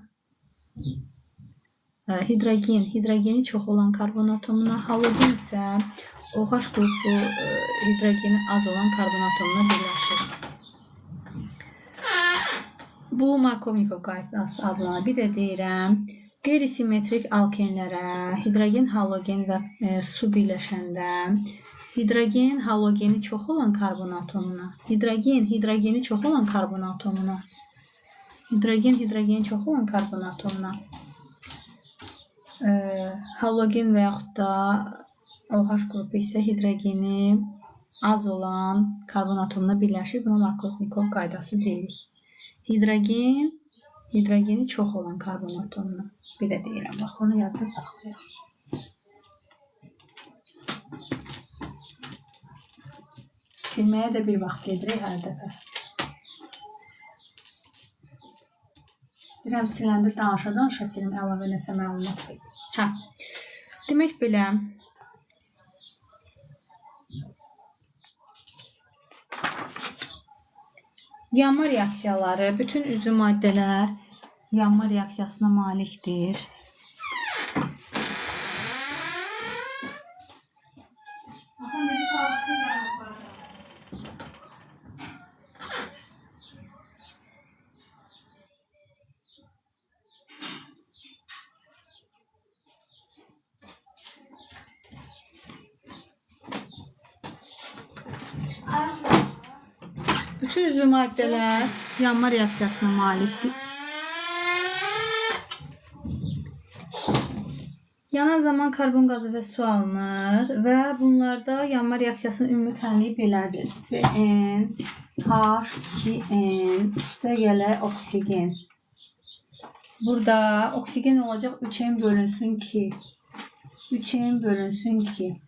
Speaker 1: hidrogeni çox olan karbon atomuna, halogen isə OH qrupu hidrogeni az olan karbon atomuna birləşir. Bu Markovnikov qaydası adlanır. Bir də deyirəm, qeyri-simmetrik alkenlərə hidrogen halogen və su birləşəndə hidrogen halogeni çox olan karbon atomuna, hidrogeni çox olan karbon atomuna, hidrogeni çox olan karbon atomuna, halogen və yaxud da OH qrupu isə hidrogeni az olan karbon atomuna birləşir. Buna Markovnikov qaydası deyirik. Hidrogeni çox olan karbon atomuna. Bir də deyirəm, bax, onu yadda saxlayaq. Silməyə də bir vaxt gedirik hər dəfə. İstəyirəm siləndə danışa silim, əlavə nəsə məlumat verir. Demək belə, yanma reaksiyaları, bütün üzvü maddələr yanma reaksiyasına malikdir. Bütün üzvü maddələr yanma reaksiyasına malikdir. Yanan zaman karbon qazı və su alınır və bunlarda yanma reaksiyasının ümumi tənliyi belədir. CnH2n üstə gələ oksigen. Burada oksigen olacaq 3n bölünsün 2. 3n bölünsün 2.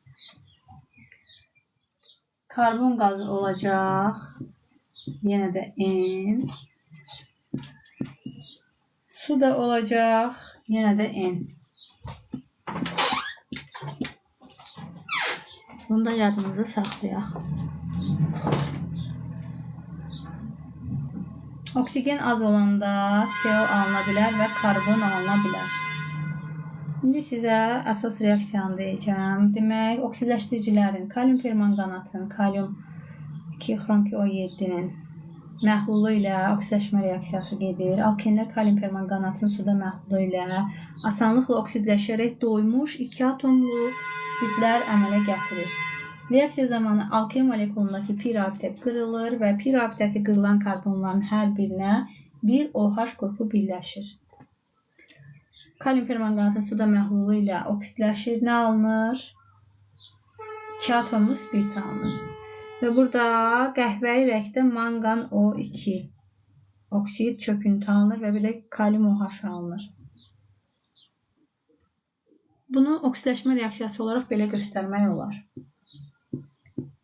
Speaker 1: Karbon qazı olacaq yenə də n. Su da olacaq yenə də n. Bunu da yadımızda saxlayaq. Oksigen az olanda CO alına bilər və karbon alına bilər. İndi sizə əsas reaksiyanı deyəcəm. Demək, oksidləşdiricilərin kalium permanganatın, kalium 2 xrom-2 O7-nin məhlulu ilə oksidləşmə reaksiyası gedir. Alkenlər kalium permanganatın suda məhlulu ilə asanlıqla oksidləşərək doymuş 2 atomlu spirtlər əmələ gətirir. Reaksiya zamanı alken molekulundakı pi rabitə qırılır və pi rabitəsi qırılan karbonların hər birinə bir OH qrupu birləşir. Kalium permanganatın suda məhlulu ilə oksidləşir. Nə alınır? 2 atomlu spirt alınır. Və burada qəhvəyi rəngdə mangan O2 oksid çöküntü alınır və bir də kalium OH alınır. Bunu oksidləşmə reaksiyası olaraq belə göstərmək olar.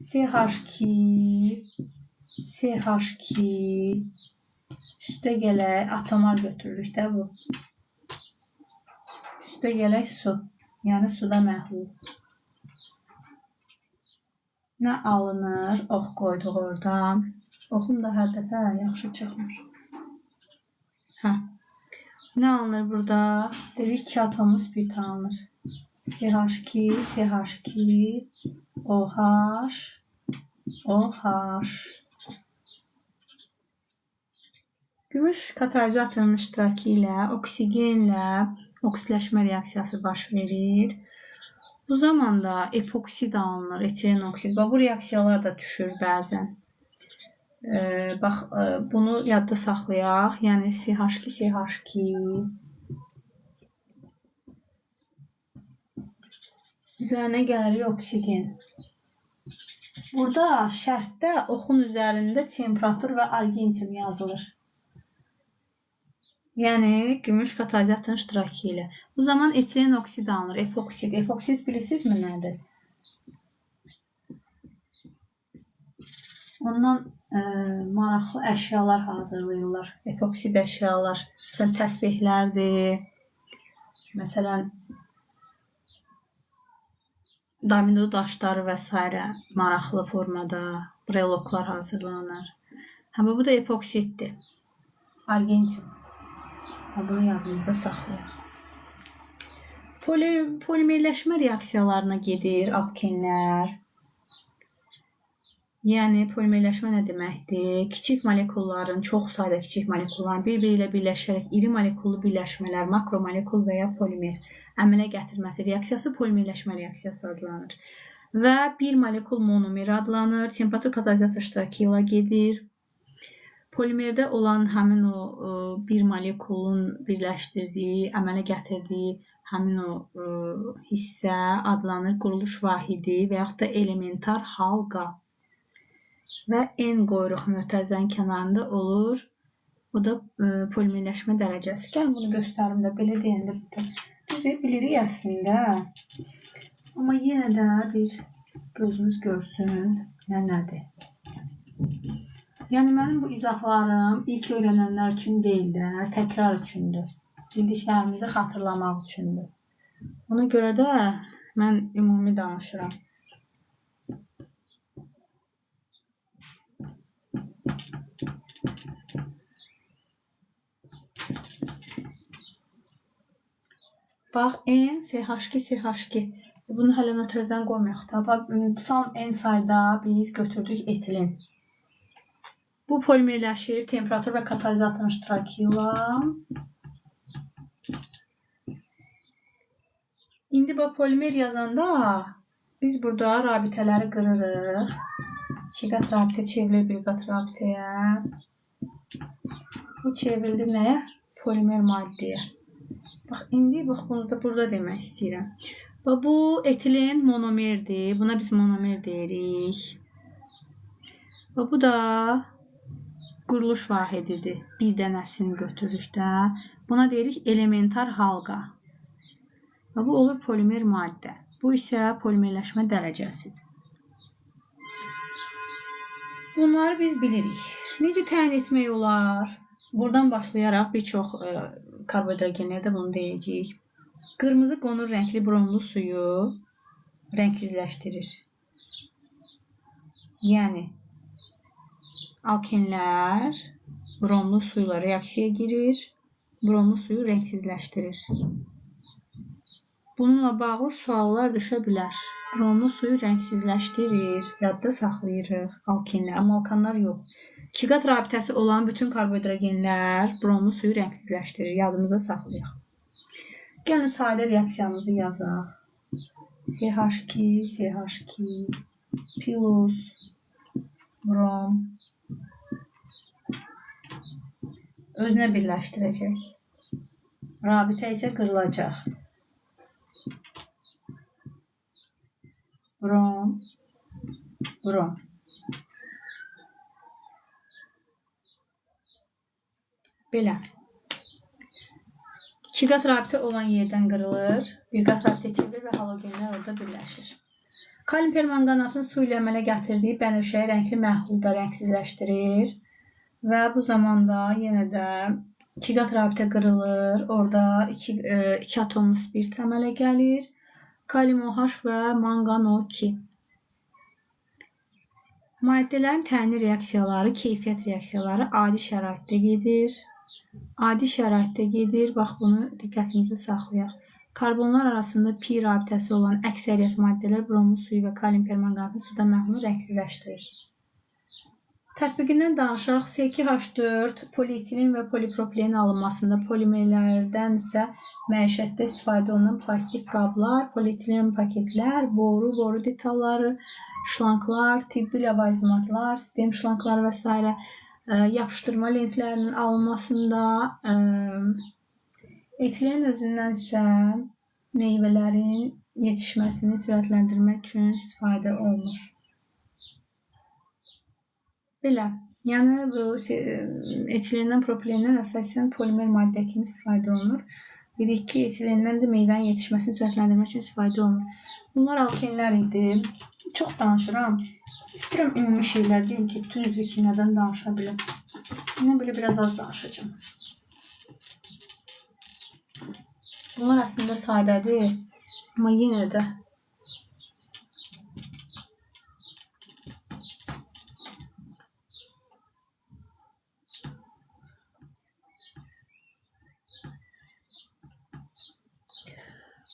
Speaker 1: CH2 üstə gələk atomar götürürük də bu. Üstə gələk su, yəni suda məhlul. Nə alınır? Ox qoyduq orada. Oxum da hər dəfə yaxşı çıxmır. Nə alınır burada? Dedik 2 atomlu spirt alınır. CH2, OH. Gümüş katalizatorun iştirakı ilə oksigenlə oksidləşmə reaksiyası baş verir. Bu zamanda epoksid alınır, etilen oksid. Bu reaksiyalar da düşür bəzən. Bax, bunu yadda saxlayaq. Yəni CH2 üzərinə gəlirik oksigen. Burada şərtdə oxun üzərində temperatur və argentin yazılır. Yəni gümüş katalizatorun iştirakı ilə. Bu zaman etilen oksid alınır. Epoksid. Epoksid bilirsinizmi nədir? Ondan maraqlı əşyalar hazırlayırlar. Epoksid əşyalar. Məsələn, təsbihlərdir. Məsələn, domino daşları və s. maraqlı formada breloklar hazırlanır. Həmə bu da epoksiddir. Argentin. Bunu yadınızda saxlayaq. Polimerləşmə reaksiyalarına gedir alkenlər. Yəni polimerləşmə nə deməkdir? Kiçik molekulların, çox sayda kiçik molekulların bir-biri ilə birləşərək iri molekullu birləşmələr, makromolekul və ya polimer əmələ gətirməsi reaksiyası polimerləşmə reaksiyası adlanır. Və bir molekul monomer adlanır. Temperatur katalizator iştirakı ilə gedir. Polimerdə olan həmin o bir molekulun birləşdirdiyi, əmələ gətirdiyi həmin o hissə adlanır quruluş vahidi və yaxud da elementar halqa. Və N qoyuruq mötərizənin kənarında olur. Bu da polimerləşmə dərəcəsi. Gəlin bunu göstərim də belə deyəndə biz bilirik əslində. Amma yenə də bir gözünüz görsün nədir. Yəni mənim bu izahlarım ilk öyrənənlər üçün deyil də, təkrar üçündür. Bildiklərimizi xatırlamaq üçündür. Ona görə də mən ümumi danışıram. Bax, N, CH2, CH2. Bunu hələ mötərizədən qoymayaq da. Bax, son N sayda biz götürdük etilin. Bu polimerləşir temperatur və katalizatorun iştirakı ilə. İndi bax, polimer yazanda biz burada rabitələri qırırıq. 2 qat rabitə çevrilir 1 qat rabitəyə. Bu çevrildi nəyə? Polimer maddəyə. Bax, indi bax, bunu da burada demək istəyirəm. Bax, bu etilen monomerdir. Buna biz monomer deyirik. Bax, bu da quruluş vahididir. Bir dənəsini götürürükdə. Buna deyirik elementar halqa. Bu olur polimer maddə. Bu isə polimerləşmə dərəcəsidir. Bunları biz bilirik. Necə təyin etmək olar? Buradan başlayaraq bir çox karbohidrogenlərdə bunu deyəcəyik. Qırmızı qonur rəngli bromlu suyu rəngsizləşdirir. Yəni alkenlər bromlu suyla reaksiyaya girir, bromlu suyu rəngsizləşdirir. Bununla bağlı suallar düşə bilər. Bromlu suyu rəngsizləşdirir, yadda saxlayırıq alkenlər, amma alkanlar yox. 2 qat rabitəsi olan bütün karbohidrogenlər bromlu suyu rəngsizləşdirir, yadımıza saxlayaq. Gəlin sadə reaksiyamızı yazaq. CH2, CH2, plus, brom, özünə birləşdirəcək. Rabitə isə qırılacaq. Brom, brom. Belə. 2 qat rabitə olan yerdən qırılır. 1 qat rabitə çevrilir və halogenlər orada birləşir. Kalium permanganatın su ilə əmələ gətirdiyi bənövşəyi rəngli məhlulda rəngsizləşdirir. Və bu zamanda yenə də 2 qat rabitə qırılır. Orada 2 atomlu spirt əmələ gəlir. Kalium OH və mangan O2. Maddələrin təyini reaksiyaları, keyfiyyət reaksiyaları adi şəraitdə gedir. Adi şəraitdə gedir. Bax, bunu diqqətimizdə saxlayaq. Karbonlar arasında pi rabitəsi olan əksəriyyət maddələr bromlu suyu və kalium permanganatın suda məhlulunu rəngsizləşdirir. Tətbiqindən danışaq. C2H4 polietilen və polipropilen alınmasında polimerlərdən isə məişətdə istifadə olunan plastik qablar, polietilen paketlər, boru detalları, şlanklar, tibbi ləvazimatlar, sistem şlankları və s. Yapışdırma lentlərinin alınmasında, etilen özündən isə meyvələrin yetişməsini sürətləndirmək üçün istifadə olunur. Belə. Yəni bu etilendən, propilenindən əsasən polimer maddə kimi istifadə olunur. Dedik ki, etilendən də meyvənin yetişməsini sürətləndirmək üçün istifadə olunur. Bunlar alkenlər idi. Çox danışıram. İstəyirəm ümumi şeylər deyim ki, bütün üzvü kimyadan danışa bilim. Yine böyle biraz az danışacağım. Bunlar aslında sadədir. Amma yenə də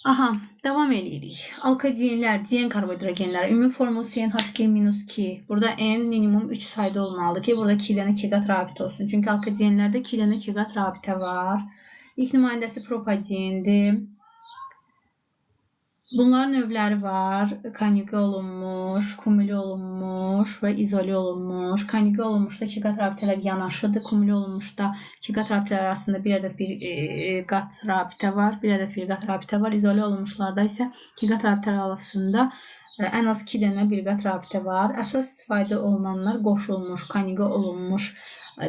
Speaker 1: aha, devam edirik. Alkadiyenlər, diyen karbohidrogenlər. Ümumi formulu CnH2-2. Burada N minimum 3 sayda olmalıdır ki, burada 2 dənə 2 qat rabitə olsun. Çünki alkadiyenlərdə 2 dənə 2 qat rabitə var. İlk nümayəndəsi propadiyendir. Bunların növləri var. Konjüge olunmuş, kumüle olunmuş və izole olunmuş. Konjüge olunmuşda 2 qat rabitələr yanaşıdır. Kumüle olunmuşda 2 qat rabitələr arasında bir ədəd bir qat rabitə var. Bir ədəd bir qat rabitə var. İzole olunmuşlarda isə 2 qat rabitələr arasında ən az 2 dənə bir qat rabitə var. Əsas istifadə olunanlar qoşulmuş, konjüge olunmuş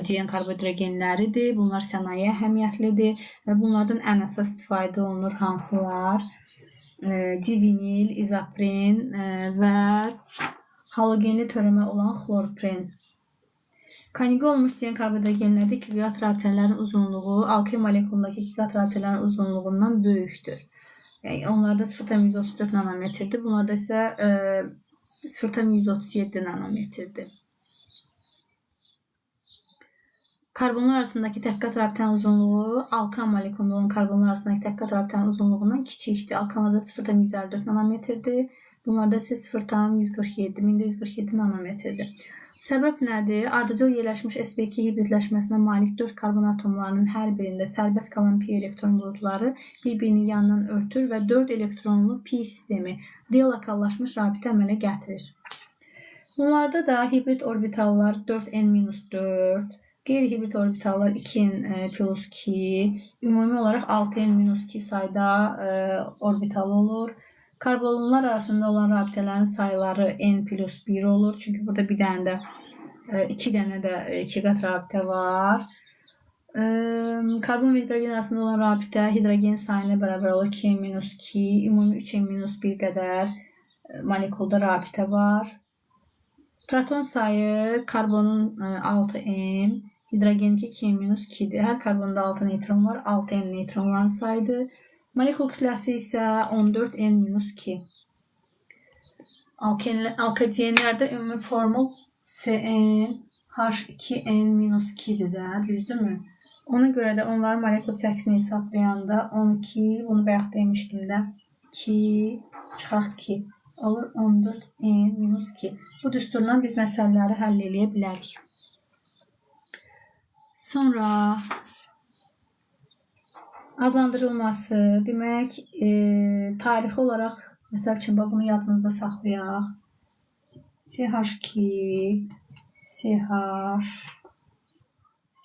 Speaker 1: diyen karbohidrogenləridir. Bunlar sənaye əhəmiyyətlidir və bunlardan ən əsas istifadə olunur hansılar? Divinil, izopren və halogenli törəmə olan xlorpren. Konjüge olmuş diyen karbohidrogenlərdə 2 qat rabitələrin uzunluğu alkil molekulundakı 2 qat rabitələrin uzunluğundan böyükdür. Yəni, onlarda 0,134 nanometrdir. Bunlarda isə 0,137 nanometrdir. Karbonlar arasındakı tək qat rabitənin uzunluğu alkan molekulunda olan karbonlar arasındakı tək qat rabitənin uzunluğundan kiçikdir. Alkanlarda 0,154 nanometrdir. Bunlarda isə 0,147, 1147 nanometrdir. Səbəb nədir? Ardıcıl yerləşmiş sp2 hibridləşməsinə malik 4 karbon atomlarının hər birində sərbəst qalan pi elektron buludları bir-birini yandan örtür və 4 elektronlu pi sistemi delokallaşmış rabitə əmələ gətirir. Bunlarda da hibrid orbitallar 4n-4, qeyri-hibrid orbitallar 2n plus 2, ümumi olaraq 6n-2 sayda orbital olur. Karbonlar arasında olan rabitələrin sayıları n plus 1 olur. Çünki burada bir dənə də 2 dənə də 2 qat rabitə var. Karbon və hidrogen arasında olan rabitə hidrogen sayına bərabər olur 2n-2, ümumi 3n-1 qədər molekulda rabitə var. Proton sayı karbonun 6n, hidrogeninki 2n-2'dir. Hər karbonda 6 neytron var, 6n neytronların sayıdır. Molekul kütləsi isə 14n-2. Alkadiyenlərdə ümumi formul CnH2n-2'dir də, düzdürmü? Ona görə də onların molekul çəkisini hesablayanda 12, bunu bayaq demişdim də, 2 çıxaq 2 olur 14n-2. Bu düsturdan biz məsələləri həll eləyə bilərik. Sonra adlandırılması, demək, tarixi olaraq, məsəl üçün, bunu yadınızda saxlayaq. CH2, CH,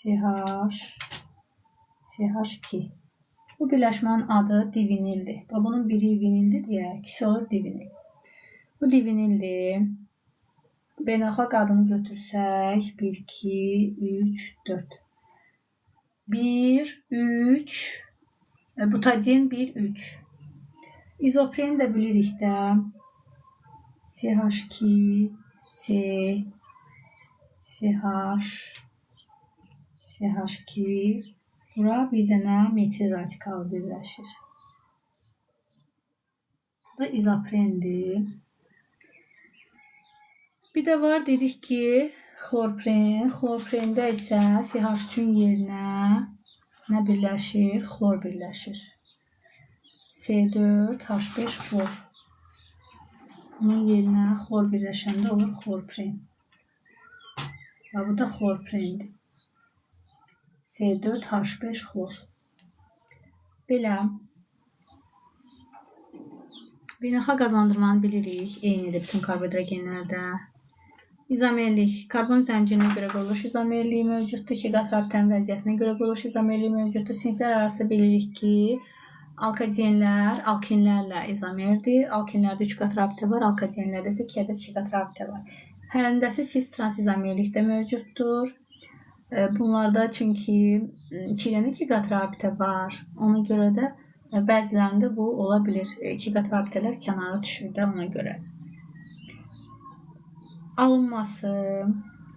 Speaker 1: CH, CH2. Bu birləşmənin adı divinildir. Bunun biri vinildir deyə, ikisi olur divinil. Bu divinildir. Beynəlxalq adını götürsək, 1, 2, 3, 4. 1, 3, butadiyen 1, 3. İzopreni də bilirik də. CH2, C, CH, CH2. Bura bir dənə metil radikal birləşir. Bu da izoprendir. Bir də var, dedik ki, xlorpren. Xlorprende isə CH3-ün yerinə nə birləşir? Xlor birləşir. C4H5 xlor. Bunun yerinə xlor birləşəndə olur xlorpren. Və bu da xlorprendir. C4H5 xlor. Belə. Beynəlxalq adlandırmanı bilirik. Eynidir bütün karbohidrogenlərdə. İzomerlik. Karbon zəncirinə görə quruluş izomerliyi mövcuddur. 2 qat rabitənin vəziyyətinə görə quruluş izomerliyi mövcuddur. Siniflər arası bilirik ki, alkadiyenlər alkenlərlə izomerdir. Alkenlərdə 3 qat rabitə var, alkadiyenlərdə isə 2 ədəd 2 qat rabitə var. Hərəndəsi cis transizamerlik də mövcuddur. Bunlarda çünki 2-dən 2 qat rabitə var. Ona görə də bəzilərində bu ola bilir. 2 qat rabitələr kənara düşür də ona görə. Alınması.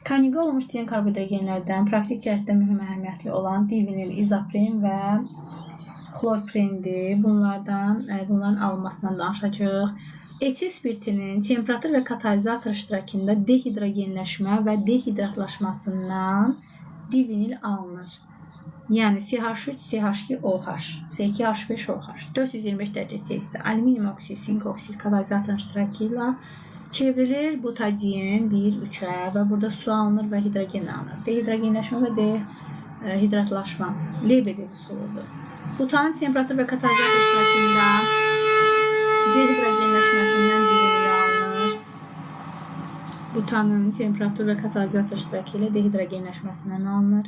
Speaker 1: Konjüqə olunmuş diyen karbohidrogenlərdən praktik cəhətdə mühüm əhəmiyyətli olan divinil, izopren və xlorprendir. Bunların alınmasından danışacağıq. Etil spirtinin temperatur və katalizator iştirakında dehidrogenləşmə və dehidratlaşmasından divinil alınır. Yəni CH3, CH2, OH, C2H5OH 425 dərəcə Celsiusdə alüminium oksid, sink oksid katalizatorun iştirakı ilə çevrilir butadiyen 1,3-ə və burada su alınır və hidrogen alınır. Dehidrogenləşmə və dehidratlaşma Lebedev üsuludur. Butanın temperatur və katalizator iştirakında dehidrogenləşməsindən divinil alınır. Butanın temperatur və katalizator iştirakı ilə dehidrogenləşməsindən alınır.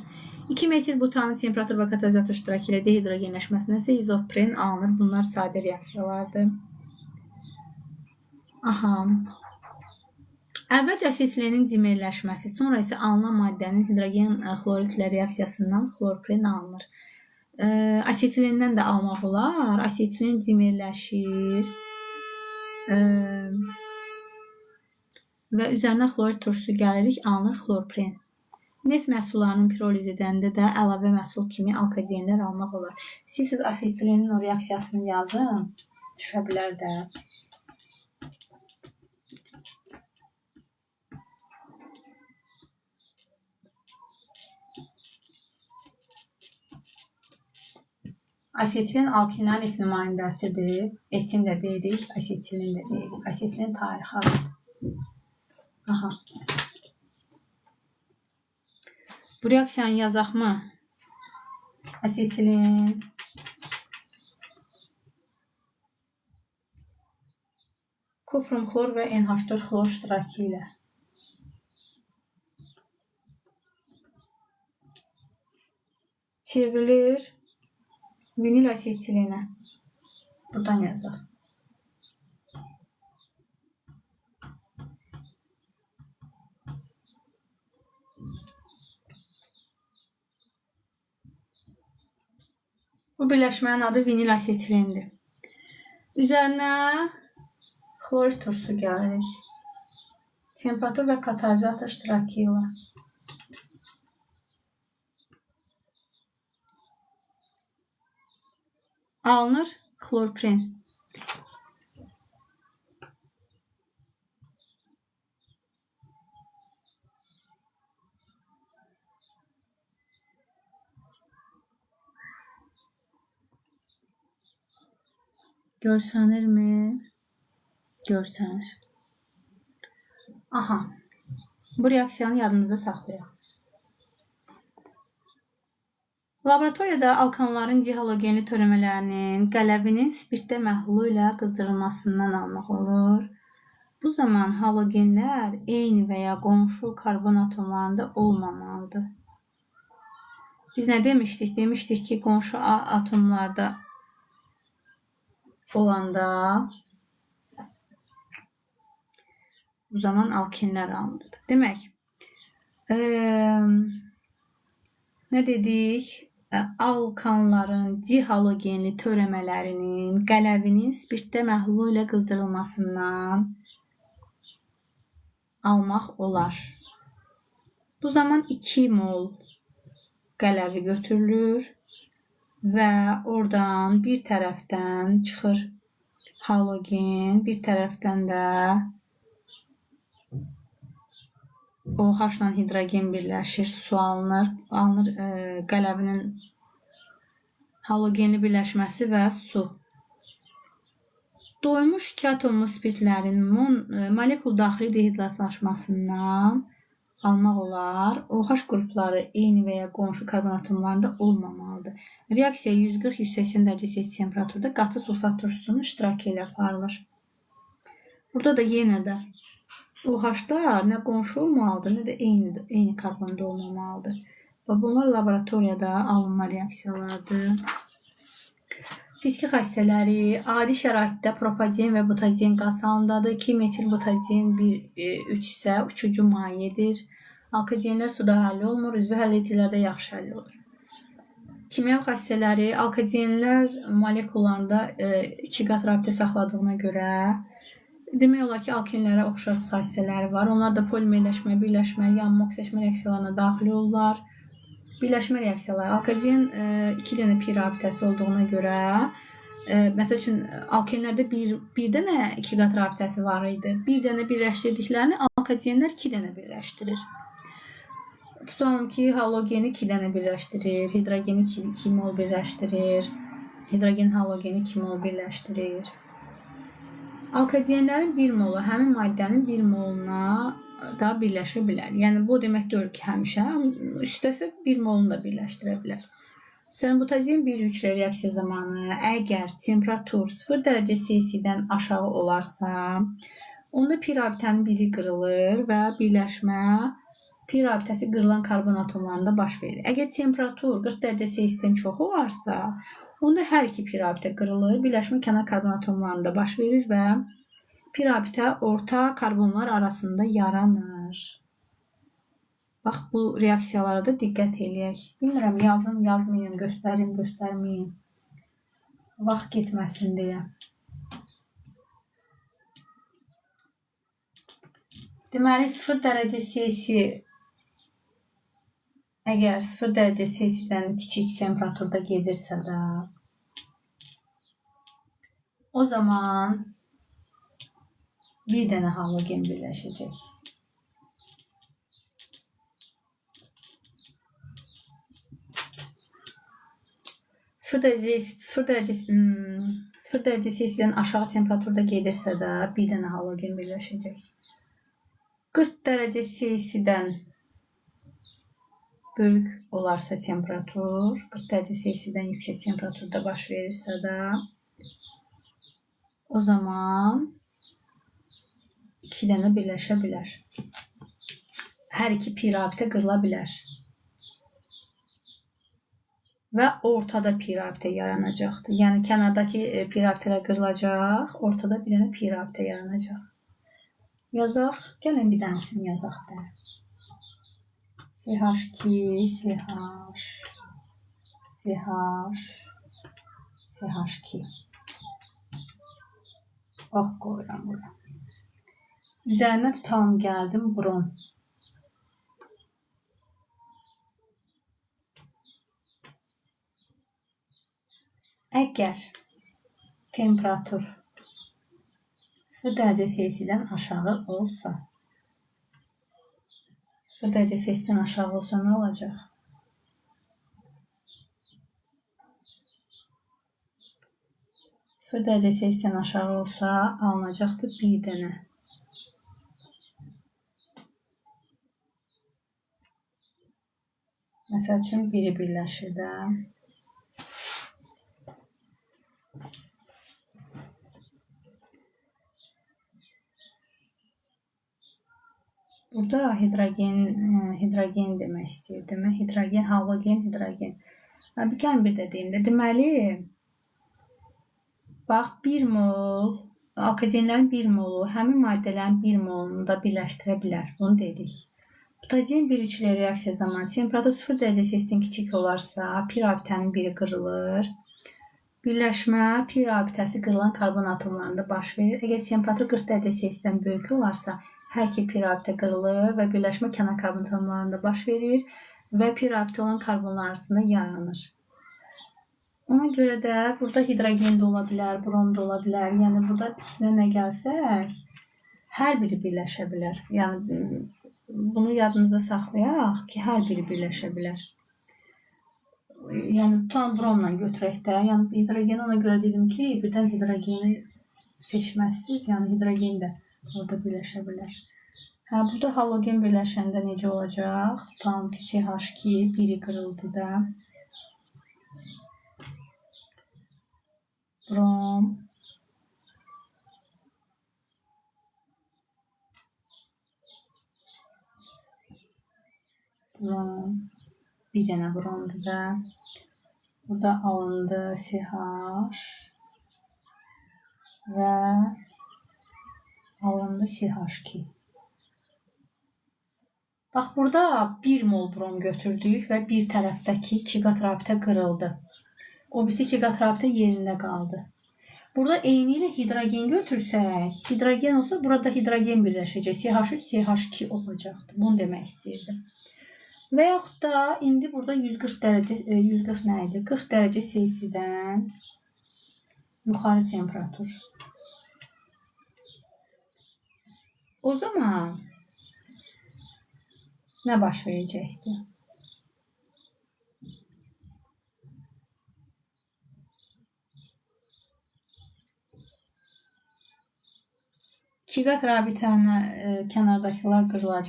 Speaker 1: 2-metil butanın temperatur və katalizator iştirakı ilə dehidrogenləşməsindən isə izopren alınır. Bunlar sadə reaksiyalardır. Əvvəlcə asetilenin dimerləşməsi, sonra isə alınan maddənin hidrogen xloridlə reaksiyasından xlorpren alınır. Asetilenden də almaq olar. Asetilen dimerləşir və üzərinə xlorid turşusu gəlirik, alınır xlorpren. Neft məhsullarının piroliz edəndə də əlavə məhsul kimi alkagenlər almaq olar. Siz asetilenin o reaksiyasını yazın, düşə bilər də. Asetilen alkinlərin ilk nümayəndəsidir. Etin də deyirik, asetilin də deyirik. Asetilin tarixi adı. Bu reaksiyanı yazaq mı? Asetilin kuprum xlor və NH4 xlor iştirakı ilə çevrilir vinil asetilinə. Buradan yazaq. Bu birləşmənin adı vinil asetilindir. Üzərinə xlorid turşusu gəlirik. Temperatur və katalizator iştirakı ilə alınır xlorpren. Görsənir mi? Görsənir. Bu reaksiyanı yadınızda saxlayaq. Laboratoriyada alkanların dihalogenli törəmələrinin qələvinin spirtdə məhlulu ilə qızdırılmasından almaq olur. Bu zaman halogenlər eyni və ya qonşu karbon atomlarında olmamalıdır. Biz nə demişdik? Demişdik ki, qonşu atomlarda olanda bu zaman alkenlər alınırdı. Demək, nə dedik? Alkanların dihalogenli törəmələrinin qələvinin spirtdə məhlulu ilə qızdırılmasından almaq olar. Bu zaman 2 mol qələvi götürülür və oradan bir tərəfdən çıxır halogen, bir tərəfdən də OH ilə hidrogen birləşir, su alınır. Qələvinin halogenli birləşməsi və su. Doymuş 2 atomlu spirtlərin molekul daxili dehidratlaşmasından almaq olar. OH qrupları eyni və ya qonşu karbon atomlarında olmamalıdır. Reaksiya 140-180 dərəcə Celsius temperaturda qatı sulfat turşusunun iştirakı ilə aparılır. Burada da yenə də OH-lar nə qonşu olmalıdır, nə də eyni karbonda olmamalıdır. Və bunlar laboratoriyada alınma reaksiyalardır. Fiziki xassələri adi şəraitdə propaden və butaden qaz halındadır. 2 metil butaden 1,3 isə uçucu mayedir. Alkadenlər suda həll olunur, üzvü həlləcilərdə yaxşı həll olur. Kimyəvi xassələri alkadenlər molekullarında 2 qat rabitə saxladığına görə demək olar ki, alkenlərə oxşar xassələri var. Onlar da polimerləşmə, birləşmə, yanma, oksidaşmə reaksiyalarına daxil olurlar. Birləşmə reaksiyaları. Alkaden 2 dənə pi rabitəsi olduğuna görə, məsəl üçün alkenlərdə bir dənə 2 qat rabitəsi var idi. Bir dənə birləşdirdiklərini alkadenlər 2 dənə birləşdirir. Tutalım ki, halogeni 2 dənə birləşdirir, hidrogeni 2 mol birləşdirir, hidrogen halogeni 2 mol birləşdirir. Alkadenlərin 1 molu həmin maddənin 1 moluna da birləşə bilər. Yəni bu demək deyil ki, həmişə istəsə 1 molunu da birləşdirə bilər. Məsələn, butaden 1,3 reaksiya zamanı əgər temperatur 0 dərəcə Selsidən aşağı olarsa, onda pi rabitənin biri qırılır və birləşmə pi rabitəsi qırılan karbon atomlarında baş verir. Əgər temperatur 40 dərəcə Selsidən çox olarsa, onda hər iki pi rabitə qırılır, birləşmə kənar karbon atomlarında baş verir və pi rabitə orta karbonlar arasında yaranır. Bax, bu reaksiyalara da diqqət eləyək. Bilmirəm, yazın, yazmayın, göstərin, göstərməyin. Vaxt getməsin deyə. Deməli, 0 dərəcə Selsi əgər 0 dərəcə Selsidən kiçik temperaturda gedirsə də, o zaman bir dənə halogen birləşəcək. Sıfır dərəcə Selsidən aşağı temperaturda gedirsə də bir dənə halogen birləşəcək. 40 dərəcə Selsidən böyük olarsa temperatur, 40 dərəcə Selsidən yüksək temperaturda baş verirsə də, o zaman 2 dənə birləşə bilər. Hər iki pi rabitə qırıla bilər. Və ortada pi rabitə yaranacaqdır. Yəni kənardakı pi rabitələr qırılacaq, ortada bir dənə pi rabitə yaranacaq. Yazaq, gəlin bir dənəsini yazaq da. CH2, CH, CH, CH2. Bax, qoyuram bura. Üzərinə tutalım, gəldim, bron. Əgər temperatur 0 dərəcə Selsidən aşağı olsa, 0 dərəcə Selsidən aşağı olsa nə olacaq? Sıfır dərəcə Selsidən aşağı olsa alınacaqdır bir dənə. Məsəl üçün biri birləşir də. Burada hidrogen demək istəyirdim. Hidrogen, halogen, hidrogen. Bir də deyim də. Deməli, bax, 1 mol, alkadenlərin 1 molu həmin maddələrin 1 molunu da birləşdirə bilər. Bunu dedik. Butaden 1,3 ilə reaksiya zamanı temperatur 0 dərəcə Selsidən kiçik olarsa, pi rabitənin biri qırılır. Birləşmə pi rabitəsi qırılan karbon atomlarında baş verir. Əgər temperatur 40 dərəcə Selsidən böyük olarsa, hər iki pi rabitə qırılır və birləşmə kənar karbon atomlarında baş verir və pi rabitə olan karbonlar arasında yaranır. Ona görə də burada hidrogen də ola bilər, brom da ola bilər. Yəni burada üstünə nə gəlsək, hər biri birləşə bilər. Yəni bunu yadınızda saxlayaq ki, hər biri birləşə bilər. Yəni tutan bromla götürək də. Yəni hidrogeni ona görə dedim ki, birdən hidrogeni seçməzsiniz. Yəni hidrogen də orada birləşə bilər. Burada halogen birləşəndə necə olacaq? Tutalım ki, CH2 biri qırıldı da. Brom. Brom. Bir dənə bromdur da. Burada alındı CH ve alındı CH2. Bax, burada 1 mol brom götürdük və bir tərəfdəki 2 qat rabitə qırıldı. O birisi 2 qat rabitə yerində qaldı. Burada eyni ilə hidrogen götürsək, hidrogen olsa burada hidrogen birləşəcək. CH3, CH2 olacaqdır. Bunu demək istəyirdim. Və yaxud da indi burada 140 dərəcə, 140 nə idi? 40 dərəcə Celsidən yuxarı temperatur. O zaman nə baş verəcəkdir? İki qat rabitəni kənardakılar qırılacaq.